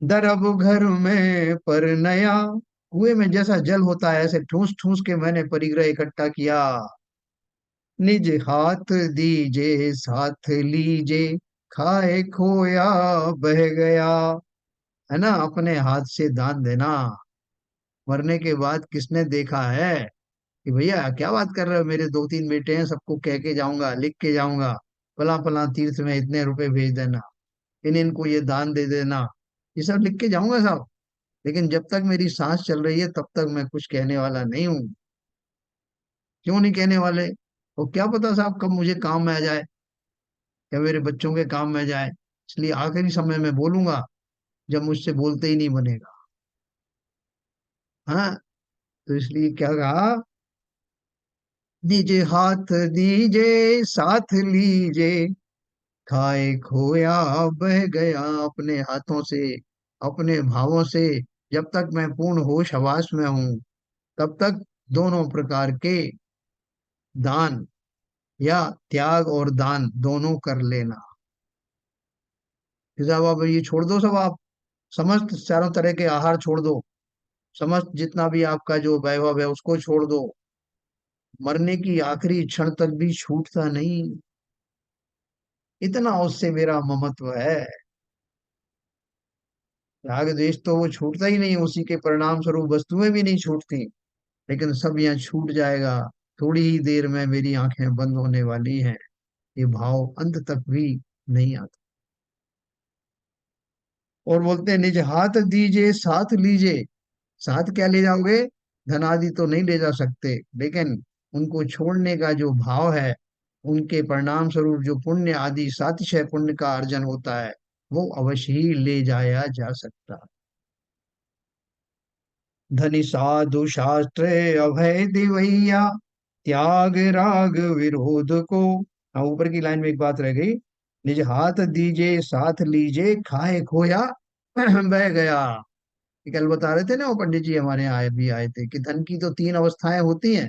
दरब घर में पर नया। कुएं में जैसा जल होता है, ऐसे ठूस ठूस के मैंने परिग्रह इकट्ठा किया। निज हाथ दीजे साथ लीजे, खाए खोया बह गया। है ना, अपने हाथ से दान देना। मरने के बाद किसने देखा है कि भैया क्या बात कर रहे हो, मेरे 2-3 बेटे हैं, सबको कह के जाऊंगा, लिख के जाऊंगा, फला फला तीर्थ में इतने रुपए भेज देना, इनको ये दान दे देना, ये सब लिख के जाऊंगा साहब। लेकिन जब तक मेरी सांस चल रही है तब तक मैं कुछ कहने वाला नहीं हूँ। क्यों नहीं कहने वाले? और क्या पता साहब कब मुझे काम में आ जाए, या मेरे बच्चों के काम में जाए। इसलिए आखिरी समय में बोलूंगा, जब मुझसे बोलते ही नहीं बनेगा। हाँ, तो इसलिए क्या कहा? दीजे हाथ दीजे साथ लीजे, खाए खोया बह गया। अपने हाथों से, अपने भावों से, जब तक मैं पूर्ण होश हवास में हूं, तब तक दोनों प्रकार के दान, या त्याग और दान दोनों कर लेना। फिर साहब आप ये छोड़ दो, सब आप समस्त चारों तरह के आहार छोड़ दो, समस्त जितना भी आपका जो वैभव है उसको छोड़ दो। मरने की आखिरी क्षण तक भी छूटता नहीं, इतना उससे मेरा ममत्व है। राग द्वेष तो वो छूटता ही नहीं, उसी के परिणाम स्वरूप वस्तुएं भी नहीं छूटती। लेकिन सब यहाँ छूट जाएगा, थोड़ी ही देर में मेरी आंखें बंद होने वाली हैं, ये भाव अंत तक भी नहीं आता। और बोलते हैं निज हाथ दीजिए साथ लीजिए। साथ क्या ले जाओगे? धन आदि तो नहीं ले जा सकते, लेकिन उनको छोड़ने का जो भाव है, उनके परिणाम स्वरूप जो पुण्य आदि सातिशय पुण्य का अर्जन होता है, वो अवश्य ही ले जाया जा सकता है। धनि साधु शास्त्र अभय दिवैया, त्याग राग विरोध को। हाँ, ऊपर की लाइन में एक बात रह गई। निज हाथ दीजे साथ लीजे, खाए खोया बह गया। ये कल बता रहे थे ना, वो पंडित जी हमारे यहाँ आए भी आए थे, कि धन की तो 3 अवस्थाएं होती हैं।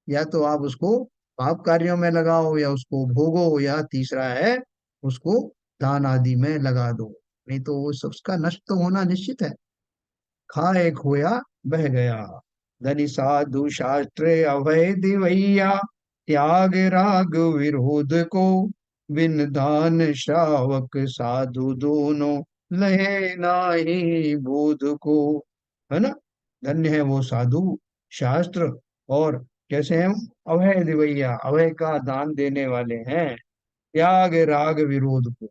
या तो आप उसको पाप कार्यों में लगाओ, या उसको भोगो, या तीसरा है उसको दान आदि में लगा दो, नहीं तो वो उसका नष्ट तो होना निश्चित है। खाए खोया बह गया, धनी साधु शास्त्र अभय दिवैया, त्याग राग विरोध को, बिन दान श्रावक साधु दोनों, लहे नाही बोध को। है ना, धन्य है वो साधु शास्त्र, और कैसे हैं वो? अभय दिवैया, अभय का दान देने वाले हैं। त्याग राग विरोध को,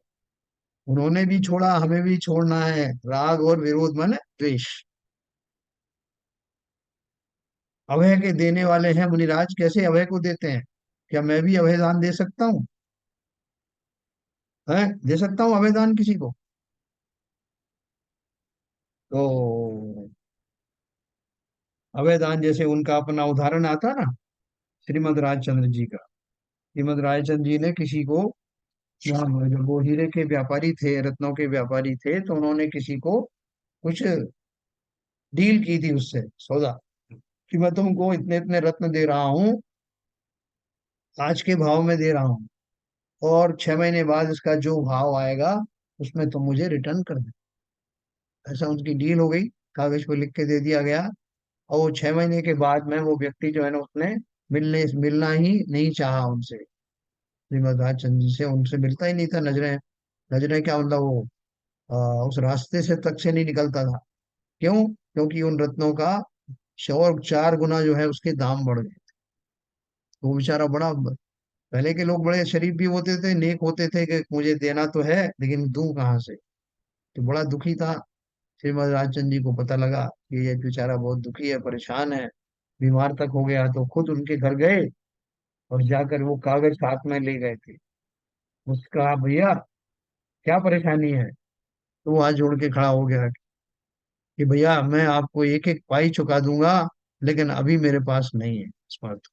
उन्होंने भी छोड़ा, हमें भी छोड़ना है। राग और विरोध माने द्वेष। अभय के देने वाले हैं मुनिराज, कैसे अभय को देते हैं? क्या मैं भी अभय दान दे सकता हूँ? है, दे सकता हूँ अभय दान किसी को? तो अभय दान, जैसे उनका अपना उदाहरण आता ना, श्रीमद राजचंद्र जी का। श्रीमद राजचंद्र जी ने किसी को, जब वो हीरे के व्यापारी थे, रत्नों के व्यापारी थे, तो उन्होंने किसी को कुछ डील की थी उससे, सौदा, कि मैं तुमको इतने इतने रत्न दे रहा हूँ, आज के भाव में दे रहा हूँ, और 6 महीने बाद इसका जो भाव आएगा उसमें तुम मुझे रिटर्न कर दे। ऐसा उनकी डील हो गई, कागज पर लिख के दे दिया गया। और वो 6 महीने के बाद में वो व्यक्ति जो है ना, उसने मिलना ही नहीं चाहा उनसे, श्रीमद राजचंद्र जी से, उनसे मिलता ही नहीं था। नजरें, नजरें क्या मतलब, वो उस रास्ते से तक से नहीं निकलता था। क्यों? क्योंकि उन रत्नों का 104 गुना जो है उसके दाम बढ़ गए। तो वो बेचारा बड़ा, पहले के लोग बड़े शरीफ भी होते थे, नेक होते थे, कि मुझे देना तो है लेकिन दूं कहाँ से। तो बड़ा दुखी था। श्रीमद राजचंद्र जी को पता लगा कि ये बेचारा बहुत दुखी है, परेशान है, बीमार तक हो गया, तो खुद उनके घर गए और जाकर वो कागज साथ में ले गए थे। उसका, भैया क्या परेशानी है? तो वो हाथ जोड़ के खड़ा हो गया कि भैया मैं आपको एक एक पाई चुका दूंगा, लेकिन अभी मेरे पास नहीं है समर्थ,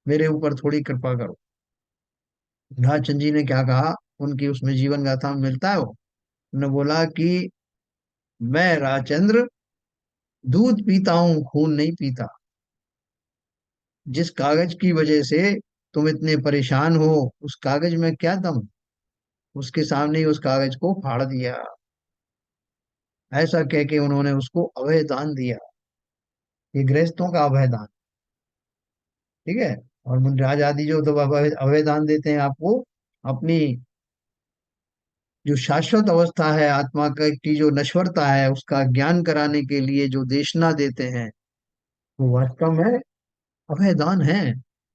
मेरे ऊपर थोड़ी कृपा करो। राजचंद्र जी ने क्या कहा, उनकी उसमें जीवन गाथा में मिलता है वो, उन्होंने बोला कि मैं राजचंद्र दूध पीता हूँ, खून नहीं पीता। जिस कागज की वजह से तुम इतने परेशान हो, उस कागज में क्या दम? उसके सामने ही उस कागज को फाड़ दिया। ऐसा कह के उन्होंने उसको अभय दान दिया। ये गृहस्थों का अभय दान, ठीक है। और मुनिराज आदि जो तो अभय अभय दान देते हैं आपको, अपनी जो शाश्वत अवस्था है आत्मा का की, जो नश्वरता है, उसका ज्ञान कराने के लिए जो देशना देते हैं, वो वास्तव में अभय दान है।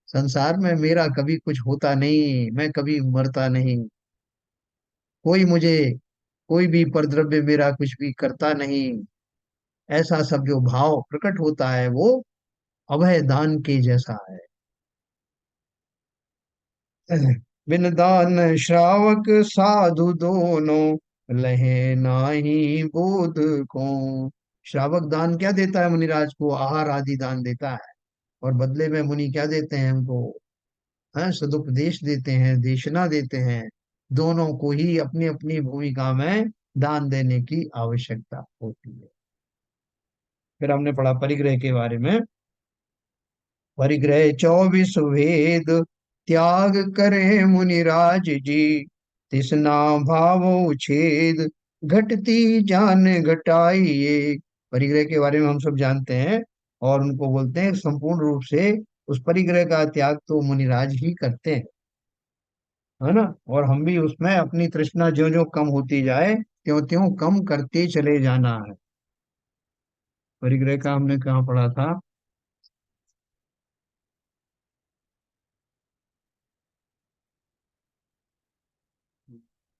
संसार में मेरा कभी कुछ होता नहीं, मैं कभी मरता नहीं, कोई मुझे, कोई भी परद्रव्य मेरा कुछ भी करता नहीं, ऐसा सब जो भाव प्रकट होता है वो अभय दान के जैसा है। बिन दान श्रावक साधु दोनों, लहे नाही बोध को। श्रावक दान क्या देता है मुनिराज को? आहार आदि दान देता है, और बदले में मुनि क्या देते हैं हमको? है, सदुपदेश देते हैं, देशना देते हैं। दोनों को ही अपनी अपनी भूमिका में दान देने की आवश्यकता होती है। फिर हमने पढ़ा परिग्रह के बारे में। परिग्रह 24 वेद, त्याग करे मुनिराज जी, तिसना भाव छेद, घटती जान घटाइए। परिग्रह के बारे में हम सब जानते हैं, और उनको बोलते हैं संपूर्ण रूप से उस परिग्रह का त्याग तो मुनिराज ही करते हैं, है ना। और हम भी उसमें अपनी तृष्णा ज्यो ज्यो कम होती जाए, त्यों त्यों कम करते चले जाना है। परिग्रह का हमने कहाँ पढ़ा था?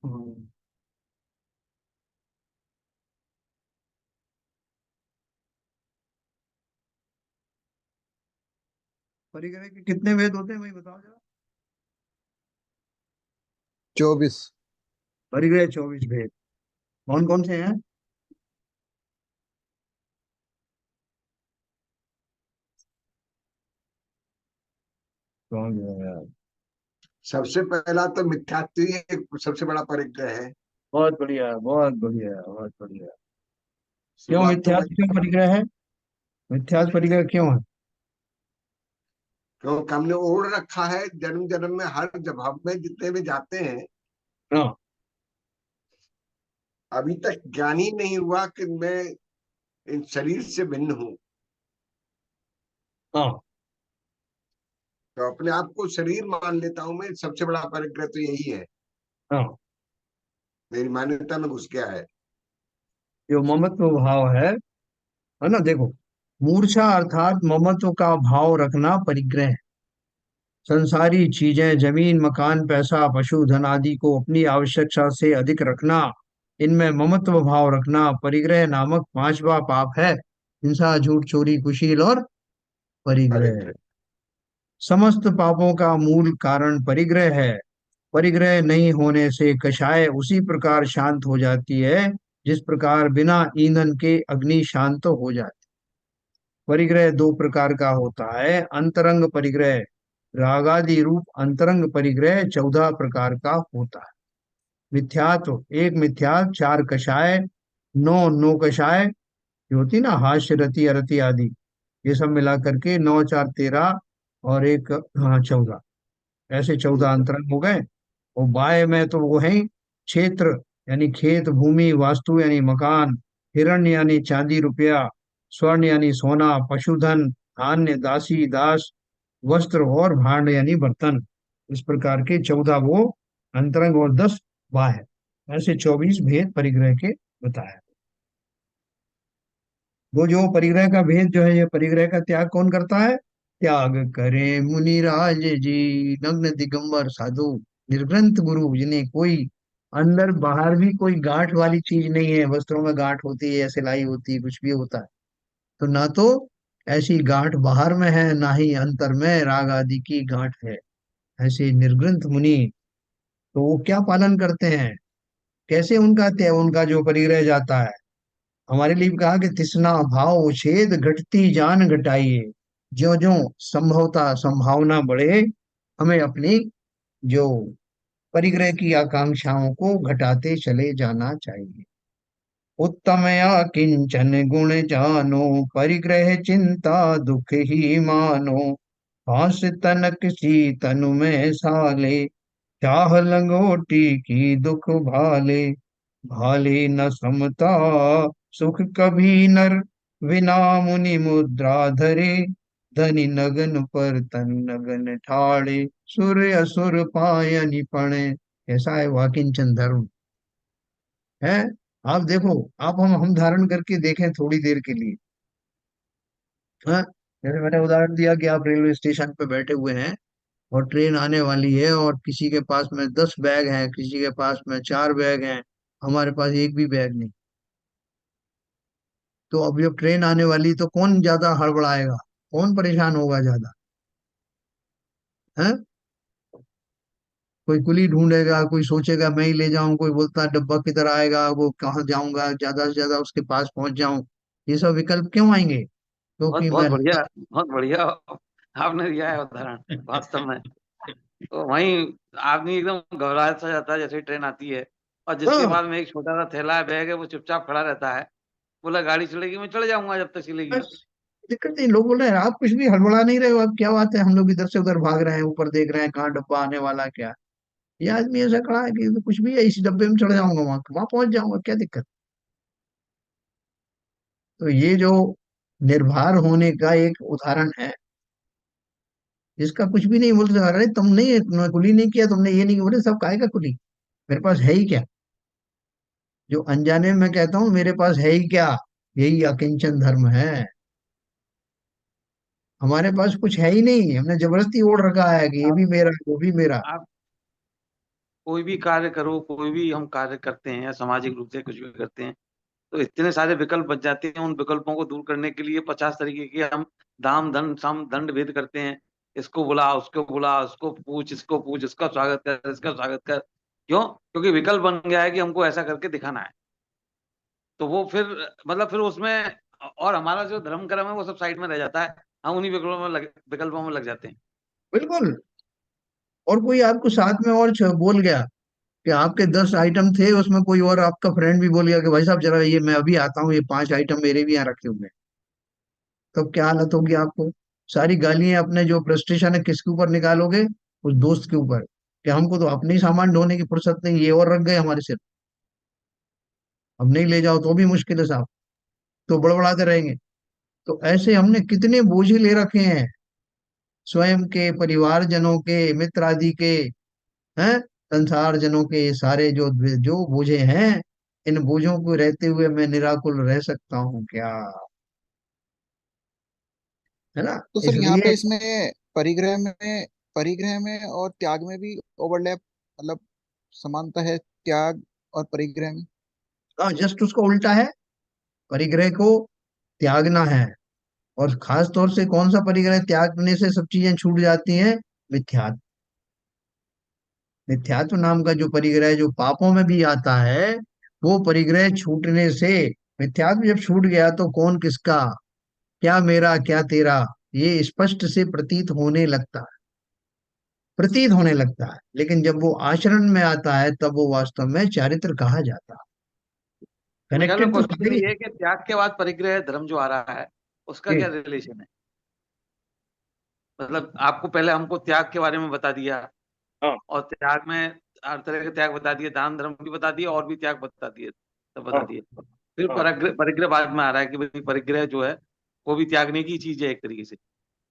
हम्म, परिग्रह के कितने वेद होते हैं वही बताओ जरा। 24। परिग्रह 24 वेद, कौन कौन से हैं? कौन है यार? सबसे पहला तो मिथ्यात्व ही एक सबसे बड़ा परिग्रह है। बहुत बढ़िया, बहुत बढ़िया, बहुत बढ़िया। क्यों शुरुआत तो मिथ्यात्व, वही क्यों है। परिग्रह है? मिथ्यात्व परिग्रह क्यों है? क्योंकि हमने ओढ़ रखा है जन्म जन्म में, हर जब हम में जितने भी जाते हैं हाँ, अभी तक ज्ञान ही नहीं हुआ कि मैं इन शरीर से भिन्न हूँ। हाँ तो अपने आप को शरीर मान लेता हूँ मैं, सबसे बड़ा परिग्रह तो यही है, हाँ, मेरी मान्यता में घुस गया है। जो ममत्व भाव है ना, देखो, मूर्छा अर्थात ममत्व का भाव रखना परिग्रह है। संसारी चीजें, जमीन, मकान, पैसा, पशुधन आदि को अपनी आवश्यकता से अधिक रखना, इनमें ममत्व भाव रखना परिग्रह नामक पांचवा पाप है। हिंसा, झूठ, चोरी, कुशील और परिग्रह। परिग्रह। समस्त पापों का मूल कारण परिग्रह है। परिग्रह नहीं होने से कषाय उसी प्रकार शांत हो जाती है जिस प्रकार बिना ईंधन के अग्नि शांत हो जाती। परिग्रह दो प्रकार का होता है। अंतरंग परिग्रह, रागादि रूप अंतरंग परिग्रह 14 प्रकार का होता है। मिथ्यात्व, एक मिथ्यात्व, चार कषाय, नौ कषाय, जो होती ना हास्य, रति, अरति आदि, ये सब मिला करके 9 4 13 और एक, हाँ, 14। ऐसे 14 ठीक है। अंतरंग हो गए। और बाह्य में तो वो है क्षेत्र, यानी खेत, भूमि, वास्तु यानी मकान, हिरण्य यानी चांदी रुपया, स्वर्ण यानी सोना, पशुधन, धान्य, दासी दास, वस्त्र और भांड यानी बर्तन। इस प्रकार के 14 वो अंतरंग और 10 बाह्य, ऐसे 24 भेद परिग्रह के बताया। वो जो परिग्रह का भेद जो है, ये परिग्रह का त्याग कौन करता है? त्याग करे मुनिराज जी, नग्न दिगंबर साधु, निर्ग्रंथ गुरु, जिन्हें कोई अंदर बाहर भी कोई गांठ वाली चीज नहीं है। वस्त्रों में गांठ होती है या सिलाई होती है, कुछ भी होता है, तो ना तो ऐसी गांठ बाहर में है, ना ही अंतर में राग आदि की गांठ है। ऐसे निर्ग्रंथ मुनि, तो वो क्या पालन करते हैं? कैसे उनका उनका जो परिग्रह जाता है? हमारे लिए भी कहा कि तृष्णा भाव छेद घटती जान घटाइए। ज्यो ज्यो संभवता संभावना बढ़े, हमें अपनी जो परिग्रह की आकांक्षाओं को घटाते चले जाना चाहिए। उत्तम या किंचन गुण जानो, परिग्रह चिंता दुख ही मानो। फांस तनक सी तनु में साले, चाह लंगोटी की दुख भाले। भाले न समता सुख कभी नर, बिना मुनि मुद्रा धरे। धनि नगन पर तन नगन ठाड़े, सुर असुर पाय निपणे। ऐसा है वाकिंचन धर्म है। आप देखो, आप हम धारण करके देखें थोड़ी देर के लिए। हाँ, जैसे मैंने उदाहरण दिया कि आप रेलवे स्टेशन पे बैठे हुए हैं और ट्रेन आने वाली है, और किसी के पास में 10 बैग हैं, किसी के पास में 4 बैग हैं, हमारे पास एक भी बैग नहीं। तो अब जब ट्रेन आने वाली, तो कौन ज्यादा हड़बड़ाएगा? कौन परेशान होगा ज्यादा? है? कोई कुली ढूंढेगा, कोई सोचेगा मैं ही ले जाऊं, कोई बोलता डब्बा किधर आएगा, वो कहाँ जाऊंगा, ज्यादा से ज्यादा उसके पास पहुंच जाऊं। ये सब विकल्प क्यों आएंगे? बहुत क्योंकि बहुत मैं बढ़िया, बहुत बढ़िया आपने दिया है उदाहरण वास्तव में। तो वहीं आदमी एकदम घबरा सा जाता है जैसे ही ट्रेन आती है, और जिसके हाँ, पास में एक छोटा सा थैला है, बैग है, वो चुपचाप खड़ा रहता है। बोला गाड़ी चलेगी मैं चले जाऊंगा जब तक चलेगी। बस दिक्कत नहीं। लोग बोल रहे हैं आप कुछ भी हड़बड़ा नहीं रहे हो, अब क्या बात है, हम लोग इधर से उधर भाग रहे हैं, ऊपर देख रहे हैं कहाँ डब्बा आने वाला है क्या। ये आदमी ऐसा खड़ा है कि तो कुछ भी है, इसी डब्बे में चढ़ जाऊंगा, वहां वहां पहुंच जाऊंगा, क्या दिक्कत। तो ये जो निर्भर होने का एक उदाहरण है, जिसका कुछ भी नहीं बोलते, अरे तुमने कुली नहीं किया, तुमने ये नहीं किया, बोले सब काय का कुली, मेरे पास है ही क्या? जो अनजाने में कहता हूँ मेरे पास है ही क्या, यही अकिंचन धर्म है। हमारे पास कुछ है ही नहीं, हमने जबरदस्ती ओढ़ रखा है कि ये आप भी मेरा, वो भी मेरा। आप कोई भी कार्य करो, कोई भी हम कार्य करते हैं या सामाजिक रूप से कुछ भी करते हैं, तो इतने सारे विकल्प बच जाते हैं। उन विकल्पों को दूर करने के लिए 50 तरीके के हम दाम दंड सम दंड भेद करते हैं। इसको बुला, उसको बुला, उसको पूछ, इसको पूछ, इसका स्वागत कर, इसका स्वागत कर। क्यों? क्योंकि विकल्प बन गया है कि हमको ऐसा करके दिखाना है। तो वो फिर मतलब फिर उसमें और हमारा जो धर्म कर्म है वो सब साइड में रह जाता है। हम उन्हीं विकल्पों में लग जाते हैं। बिल्कुल। और कोई आपको साथ में और बोल गया कि आपके 10 आइटम थे, उसमें कोई और आपका फ्रेंड भी बोल गया कि भाई साहब जरा ये मैं अभी आता हूँ, ये 5 आइटम मेरे भी यहाँ रखे हुए हैं। तब क्या हालत होगी आपको? सारी गालियां अपने जो फ्रस्ट्रेशन है किसके ऊपर निकालोगे? उस दोस्त के ऊपर, कि हमको तो अपने ही सामान ढोने की फुर्सत नहीं, ये और रख गए हमारे सिर। अब नहीं ले जाओ तो भी मुश्किल है साहब, तो बड़बड़ाते रहेंगे। तो ऐसे हमने कितने बोझे ले रखे हैं, स्वयं के, परिवारजनों के, मित्र आदि के, हैं, संसार जनों के, सारे जो जो बोझे हैं, इन बोझों को रहते हुए मैं निराकुल रह सकता हूँ क्या? है ना? तो सर यहाँ इसलिए पे इसमें परिग्रह में और त्याग में भी ओवरलैप, मतलब समानता है त्याग और परिग्रह में। हाँ, जस्ट उसका उल्टा है। परिग्रह को त्यागना है, और खास तौर से कौन सा परिग्रह त्यागने से सब चीजें छूट जाती हैं? मिथ्यात्व। मिथ्यात्व नाम का जो परिग्रह जो पापों में भी आता है, वो परिग्रह छूटने से, मिथ्यात्व जब छूट गया तो कौन किसका, क्या मेरा क्या तेरा, ये स्पष्ट से प्रतीत होने लगता है। लेकिन जब वो आचरण में आता है तब वो वास्तव में चारित्र कहा जाता है। मेरे ख्याल में कनेक्टेड तो क्वेश्चन सारे ये है कि त्याग के बाद परिग्रह धर्म जो आ रहा है उसका ही। क्या रिलेशन है? मतलब आपको पहले हमको त्याग के बारे में बता दिया, हाँ, और त्याग में हर तरह के त्याग बता दिए, दान धर्म भी बता दिए, और भी त्याग बता दिए, सब बता हाँ, दिए। फिर हाँ। परिग्रह परिग्रह बाद में आ रहा है कि भाई परिग्रह जो है वो भी त्यागने की चीज है एक तरीके से।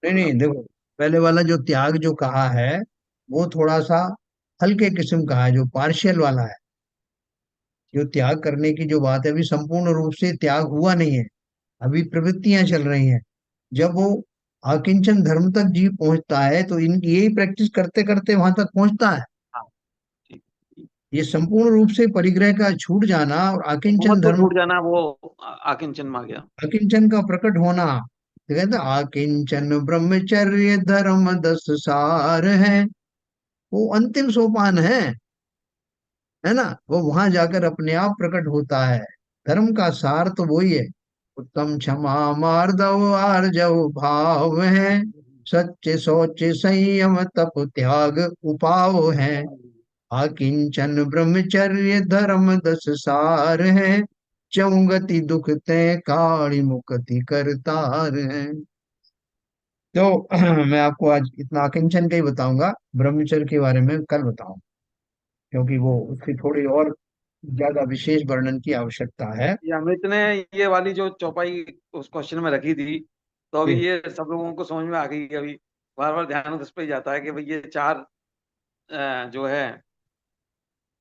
नहीं नहीं, मतलब देखो, पहले वाला जो त्याग जो कहा है, वो थोड़ा सा हल्के किस्म का है, जो पार्शियल वाला है। जो त्याग करने की जो बात है, अभी संपूर्ण रूप से त्याग हुआ नहीं है, अभी प्रवृत्तियां चल रही हैं। जब वो आकिंचन धर्म तक जीव पहुंचता है तो इन यही प्रैक्टिस करते करते वहां तक पहुंचता है। हाँ, ठीक ठीक। ये संपूर्ण रूप से परिग्रह का छूट जाना और आकिंचन मोहम्मद को धर्म, छूट जाना वो आकिंचन में आ गया। अकिंचन का प्रकट होना, तो कहते हैं, आकिंचन ब्रह्मचर्य धर्म 10 सार है, वो अंतिम सोपान है ना? वो वहां जाकर अपने आप प्रकट होता है। धर्म का सार तो वही है। उत्तम क्षमा मार्दव आर्जव भाव है, सच्चे सोच संयम तप त्याग उपाव है, आकिंचन ब्रह्मचर्य धर्म 10 सार है, चौगति दुख ते काली मुक्ति करतार है। तो मैं आपको आज इतना आकिंचन का ही बताऊंगा, ब्रह्मचर्य के बारे में कल बताऊंगा, क्योंकि वो उसकी थोड़ी और ज्यादा विशेष वर्णन की आवश्यकता है। ये अमृत ने ये वाली जो चौपाई उस क्वेश्चन में रखी थी, तो अभी जी। ये सब लोगों को समझ में आ गई है। अभी बार बार ध्यान उस पर ही जाता है कि भाई ये चार जो है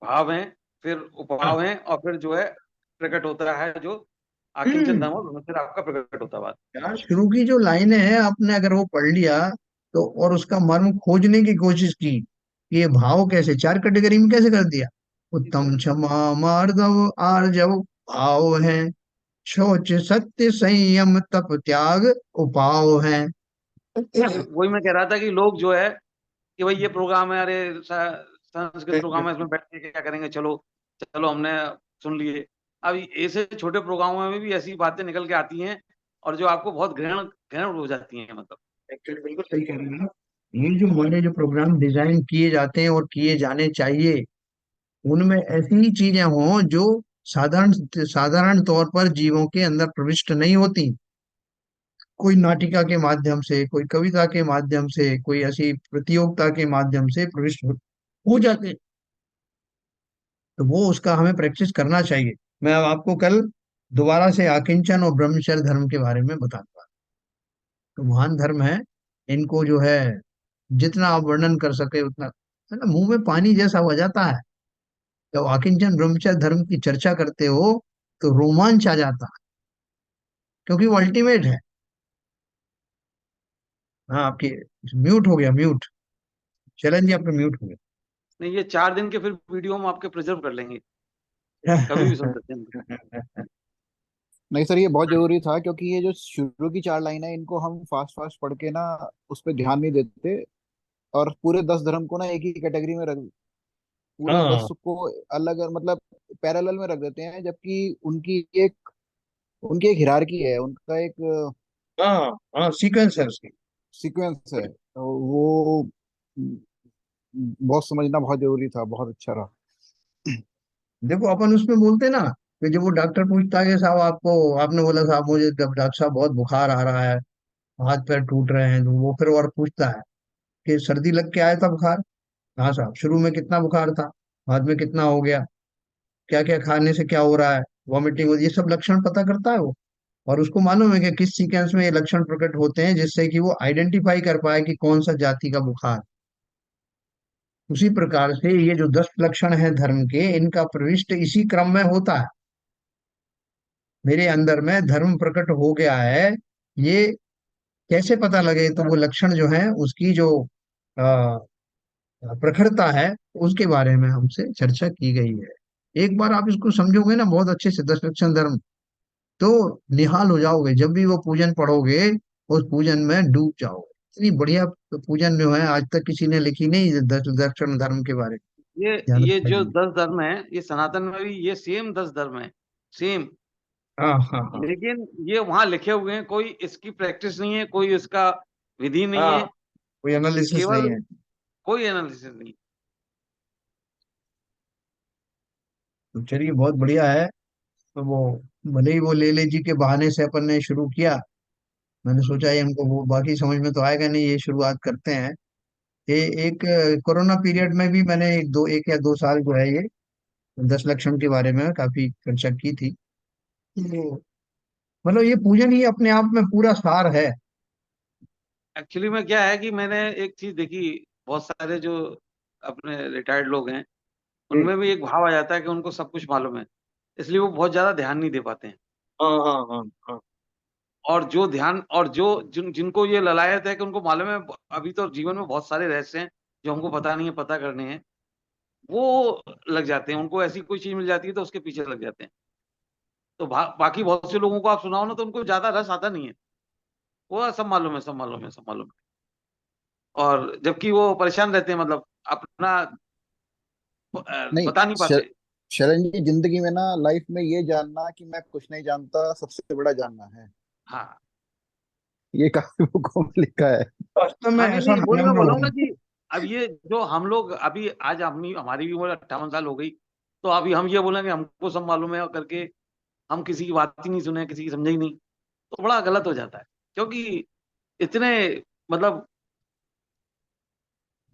भाव हैं, फिर हाँ। उपभाव हैं, और फिर जो है प्रकट होता है जो आकिंचन हम्म। धर्म और ब्रह्मचर्य आपका प्रकट होता है बात। यार, शुरू की जो लाइनें हैं आपने अगर वो पढ़ लिया, तो और उसका मर्म खोजने की कोशिश की कि ये भाव कैसे चार कैटेगरी में कैसे कर दिया। उत्तम क्षमा मार्दव आर्जव भाव है, शौच सत्य संयम तप त्याग उपाव है। वही मैं कह रहा था कि लोग जो है कि भाई ये प्रोग्राम है, अरे संस्कृत प्रोग्राम है, इसमें बैठ के क्या करेंगे, चलो चलो हमने सुन लिए। अब ऐसे छोटे प्रोग्रामों में भी ऐसी बातें निकल के आती हैं और जो आपको बहुत ग्रहण ग्रहण हो जाती हैं मतलब। एक्चुअली बिल्कुल सही कह रहे हैं आप। ये जो हमारे जो प्रोग्राम डिजाइन किए जाते हैं और किए जाने चाहिए, उनमें ऐसी ही चीजें हों जो साधारण साधारण तौर पर जीवों के अंदर प्रविष्ट नहीं होती। कोई नाटिका के माध्यम से, कोई कविता के माध्यम से, कोई ऐसी प्रतियोगिता के माध्यम से प्रविष्ट हो जाते हैं। तो वो उसका हमें प्रैक्टिस करना चाहिए। मैं अब आपको कल दोबारा से आकिंचन और ब्रह्मचर्य धर्म के बारे में बताऊंगा। तो महान धर्म है, इनको जो है जितना आप वर्णन कर सके उतना, है ना, मुंह में पानी जैसा हो जाता है। जब आकिंचन ब्रह्मचर्य धर्म की चर्चा करते हो तो रोमांच आ जाता है, क्योंकि वो अल्टीमेट है। हाँ, आपके म्यूट हो गया, म्यूट। चलन जी, आपका म्यूट हो नहीं, ये 4 दिन के फिर वीडियो हम आपके प्रिजर्व कर लेंगे, कभी भी सुन गया। सकते हैं। नहीं सर, ये बहुत जरूरी था क्योंकि ये जो शुरू की 4 लाइन है इनको हम फास्ट फास्ट पढ़ के ना उस पर ध्यान नहीं देते, और पूरे 10 धर्म को ना एक ही कैटेगरी में रख, पूरे हाँ, 10 को अलग मतलब पैरेलल में रख देते हैं, जबकि उनकी एक हिरार्की है, उनका एक हाँ, हाँ, सीक्वेंस है उसकी। सीक्वेंस है, तो वो बहुत समझना बहुत जरूरी था, बहुत अच्छा रहा। देखो, अपन उसमें बोलते ना कि जब वो डॉक्टर पूछता है कि साहब आपको, आपने बोला साहब मुझे जब डॉक्टर साहब बहुत बुखार आ रहा है, हाथ पैर टूट रहे हैं, तो वो फिर और पूछता है कि सर्दी लग के आया था बुखार? हाँ साहब, शुरू में कितना बुखार था, बाद में कितना हो गया, क्या क्या खाने से क्या हो रहा है? वॉमिटिंग होती है, ये सब लक्षण पता करता है वो। और उसको मालूम है कि किस सीक्वेंस में ये लक्षण प्रकट होते हैं, जिससे कि वो आइडेंटिफाई कर पाए कि कौन सा जाति का बुखार। उसी प्रकार से ये जो 10 लक्षण हैं धर्म के, इनका प्रविष्ट इसी क्रम में होता है। मेरे अंदर में धर्म प्रकट हो गया है, ये कैसे पता लगे? तो वो लक्षण जो है उसकी जो आ, प्रखरता है, उसके बारे में हमसे चर्चा की गई है। एक बार आप इसको समझोगे ना बहुत अच्छे से, 10 लक्षण धर्म, तो निहाल हो जाओगे। जब भी वो पूजन पढ़ोगे, उस पूजन में डूब जाओगे। इतनी बढ़िया पूजन जो है आज तक किसी ने लिखी नहीं 10 लक्षण धर्म के बारे में। ये ध्यान ये जो रखना। 10 धर्म है, ये सनातन में भी ये सेम 10 धर्म है, सेम। हाँ हाँ हाँ लेकिन ये वहां लिखे हुए हैं, कोई इसकी प्रैक्टिस नहीं है, कोई इसका विधि नहीं हाँ, है, कोई एनालिसिस नहीं केवल है। कोई एनालिसिस नहीं। तो चलिए बहुत बढ़िया है। तो वो भले ही वो ले जी के बहाने से अपन ने शुरू किया, मैंने सोचा ये हमको वो बाकी समझ में तो आएगा नहीं, ये शुरुआत करते हैं। ये एक कोरोना पीरियड में भी मैंने एक या दो साल जो है ये 10 लक्षण के बारे में काफी चर्चा की थी। तो मतलब ये पूजन ही अपने आप में पूरा सार है। एक्चुअली में क्या है कि मैंने एक चीज देखी, बहुत सारे जो अपने रिटायर्ड लोग हैं, जी। उनमें भी एक भाव आ जाता है कि उनको सब कुछ मालूम है, इसलिए वो बहुत ज्यादा ध्यान नहीं दे पाते हैं। हाँ हाँ हाँ हाँ। और जो ध्यान, और जो जिनको ये ललायत है कि उनको मालूम है अभी तो जीवन में बहुत सारे रहस्य हैं जो हमको पता नहीं है, पता करने हैं, वो लग जाते हैं। उनको ऐसी कोई चीज मिल जाती है तो उसके पीछे लग जाते हैं। तो बाकी बहुत से लोगों को आप सुनाओ ना, तो उनको ज्यादा रस आता नहीं है। वो सब मालूम है, सब मालूम है, सब मालूम है। और जबकि वो परेशान रहते हैं, मतलब अपना नहीं, बता नहीं पाते। शरण जी, जिंदगी में ना, लाइफ में ये जानना कि मैं कुछ नहीं जानता सबसे बड़ा जानना है। हाँ ये काफी बुकों में लिखा है। वास्तव में हाँ, नहीं ऐसा नहीं, वही मैं विनम्र बोल रहा हूँ होना। ना कि अब ये जो हम लोग अभी आज, हमारी भी उम्र 58 साल हो गई, तो अभी हम ये बोलेंगे हमको सब मालूम है और करके हम किसी की बात ही नहीं सुने, किसी की समझे ही नहीं, तो बड़ा गलत हो जाता है। क्योंकि इतने, मतलब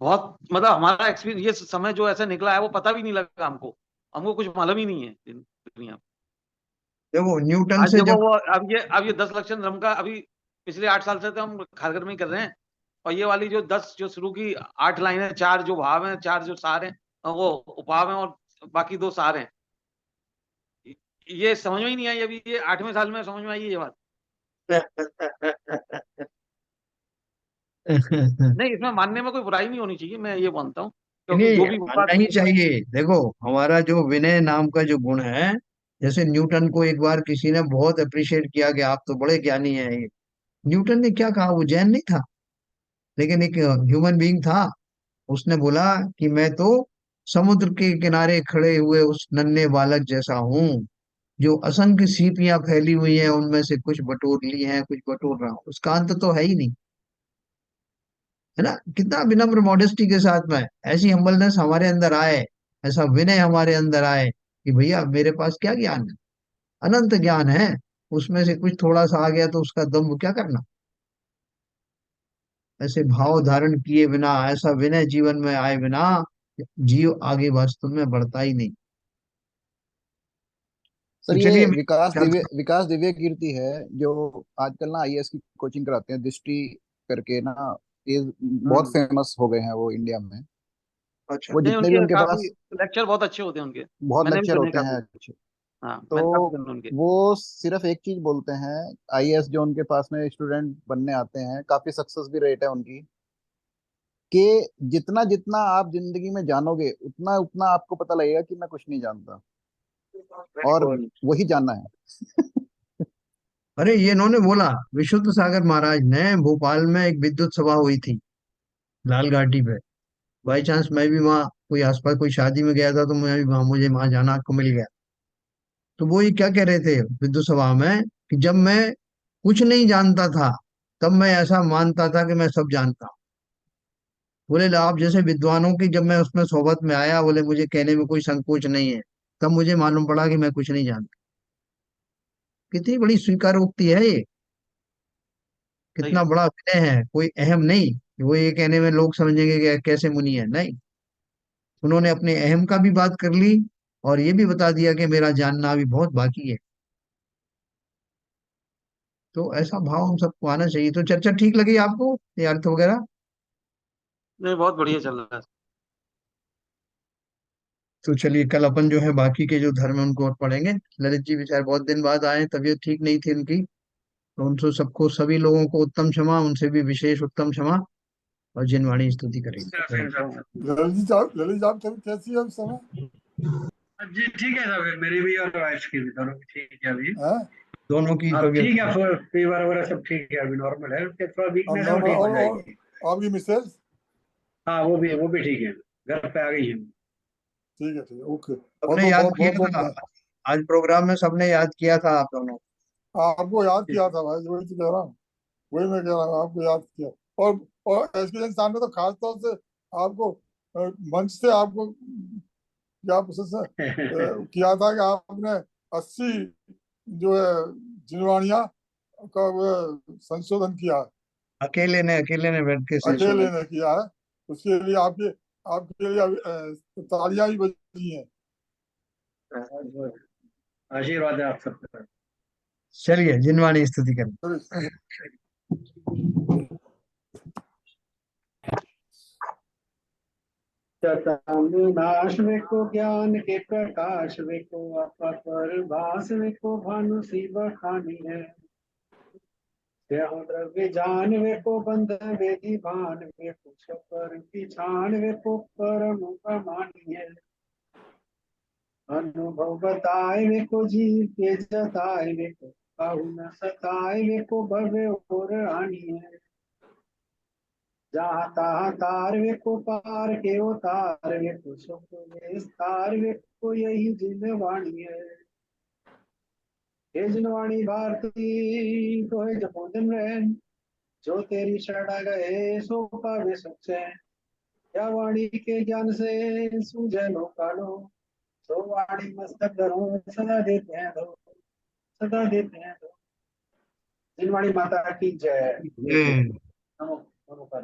बहुत, मतलब हमारा एक्सपीरियंस ये समय जो ऐसा निकला है वो पता भी नहीं लगा हमको, हमको कुछ मालूम ही नहीं है दुनिया में। देखो न्यूटन आज से देखो जब, वो, अब ये 10 लक्षण धर्म का अभी पिछले 8 साल से तो हम खारगर में ही कर रहे हैं। और ये वाली जो 10 जो शुरू की 8 लाइन है, 4 जो भाव हैं, 4 जो सार हैं, वो उपभाव हैं, और बाकी 2 सार हैं। ये समझ में ही नहीं आई, अभी ये 8वें साल में समझ में आई है ये बात। नहीं, इसमें मानने में कोई बुराई नहीं होनी चाहिए, मैं ये मानता हूँ, क्योंकि नहीं जो भी मानना बात। ही चाहिए। देखो हमारा जो विनय नाम का जो गुण है, जैसे न्यूटन को एक बार किसी ने बहुत अप्रिशिएट किया कि आप तो बड़े ज्ञानी हैं। ये न्यूटन ने क्या कहा? वो जैन नहीं था, लेकिन एक ह्यूमन बीइंग था। उसने बोला कि मैं तो समुद्र के किनारे खड़े हुए उस नन्हे बालक जैसा हूँ, जो असंख्य सीपियां फैली हुई हैं, उनमें से कुछ बटोर ली हैं, कुछ बटोर रहा हूँ। उसका अंत तो है ही नहीं। है ना? कितना विनम्र मॉडेस्टी के साथ में ऐसी हम्बलनेस हमारे अंदर आए, ऐसा विनय हमारे अंदर आए कि भैया मेरे पास क्या ज्ञान है? अनंत ज्ञान है। उसमें से कुछ थोड़ा सा आ गया तो उसका दम्भ क्या करना? ऐसे भाव धारण किए बिना, ऐसा विनय जीवन में आए बिना, जीव आगे वास्तव में बढ़ता ही नहीं। सर, तो ये चलिए विकास दिव्य कीर्ति है, जो आजकल ना आईएएस की कोचिंग कराते हैं, दृष्टि करके ना। ये बहुत हम्म। फेमस हो गए हैं वो इंडिया में। अच्छा। वो नहीं, जितने भी उनके उनके काफी पास लेक्चर बहुत अच्छे होते हैं उनके। बहुत मैंने भी लेक्चर सुने होते हैं काफी। अच्छे। हाँ, तो मैंने काफी सुने उनके। वो सिर्फ एक चीज बोलते हैं, आईएएस जो उनके पास में स्टूडेंट बनने आते हैं, काफी सक्सेस भी रेट है उनकी, कि जितना जितना आप जिंदगी में जानोगे, उतना उतना आपको पता लगेगा कि मैं कुछ नहीं जानता, और बिल्कुल। वही जानना है। अरे ये इन्होंने बोला, विशुद्ध सागर महाराज ने, भोपाल में एक विद्युत सभा हुई थी लाल घाटी पे। बाई चांस मैं भी वहाँ कोई आसपास कोई शादी में गया था, तो मैं भी वहाँ, मुझे वहां जाना को मिल गया। तो वो ये क्या कह रहे थे विद्युत सभा में, कि जब मैं कुछ नहीं जानता था, तब मैं ऐसा मानता था कि मैं सब जानता हूँ। बोले आप जैसे विद्वानों की जब मैं उसमें सोहबत में आया, बोले मुझे कहने में कोई संकोच नहीं है, तब मुझे मालूम पड़ा कि मैं कुछ नहीं जानता। कितनी बड़ी स्वीकारोक्ति है ये! सही कितना है। बड़ा विनय है! कोई अहम नहीं कि वो ये कहने में लोग समझेंगे कि कैसे मुनि है, नहीं। उन्होंने अपने अहम का भी बात कर ली, और ये भी बता दिया कि मेरा जानना अभी बहुत बाकी है। तो ऐसा भाव हम सबको आना चाहिए। तो चर्चा ठीक लगी आपको, ये अर्थ वगैरह? नहीं, बहुत बढ़िया चल रहा है। तो चलिए कल अपन जो है बाकी के जो धर्म है उनको और पढ़ेंगे। ललित जी बेचारे बहुत दिन बाद आए, तबीयत ठीक नहीं थी उनकी, तो उनसे सबको, सभी लोगों को उत्तम क्षमा, उनसे भी विशेष उत्तम क्षमा। और जिनवाणी स्तुति करेंगे। ललित साहब तभी कैसी है उस समय? जी ठीक है साहब, मेरी भी और वाइफ की भी, दोनों की ठीक है अभी। हैं? दोनों की अब तबीयत। ठीक है, फीवर वगैरह सब ठीक है, अभी नॉर्मल है, उसके थोड़ा अब वीकनेस है, वो नॉर्मल। ठीक हो और जाएगी। आपकी मिसेज? हाँ वो भी ठीक है, घर पे आ गई है। ठीक है, ओके। बहुत सबने याद बहुत बहुत किया बहुत, था बहुत आज प्रोग्राम में, सबने याद किया था आप दोनों। आपको याद किया था भाई, वही तो कह रहा हूँ। वही मैं कह रहा हूँ, आपको याद किया। और और एसके इंसान ने तो खास तौर से आपको मंच से आपको क्या प्रशंसा किया था कि आपने 80 जो है जिनवाणिया का वो संशोधन किया है। अकेले ने बैठ के अकेले संशोधन। ने किया है। उसके लिए आपके आपके लिए तालियां भी बजी हैं। आशीर्वाद है आप सबका। चलिए जिनवाणी स्तुति करें। नाश वेको ज्ञान के प्रकाश वेको अपर भास वेको भानु सी बखानी है। द्रव्य जान वेको बंध वेदी भान वेको छपर की छान वेको परम प्रमाणी है। अनुभव बताए वेको जीव के जताए वेको काहू न सताए वेको भव्य और आनी है। जहाँ तहाँ तार वेको पार के उतार वेको सुख विस्तार वेको यही जिनवाणी है। हे जिनवाणी भारती तो है जपो दिन रैन, जो तेरी शरण गए सो पावे सुख चैन। या वाणी के ज्ञान से सूझे लो कालो, सो वाणी मस्तक धरो सदा देते हैं दो, सदा देते हैं दो। जिनवाणी माता की जय। हम्म। नमो नमो।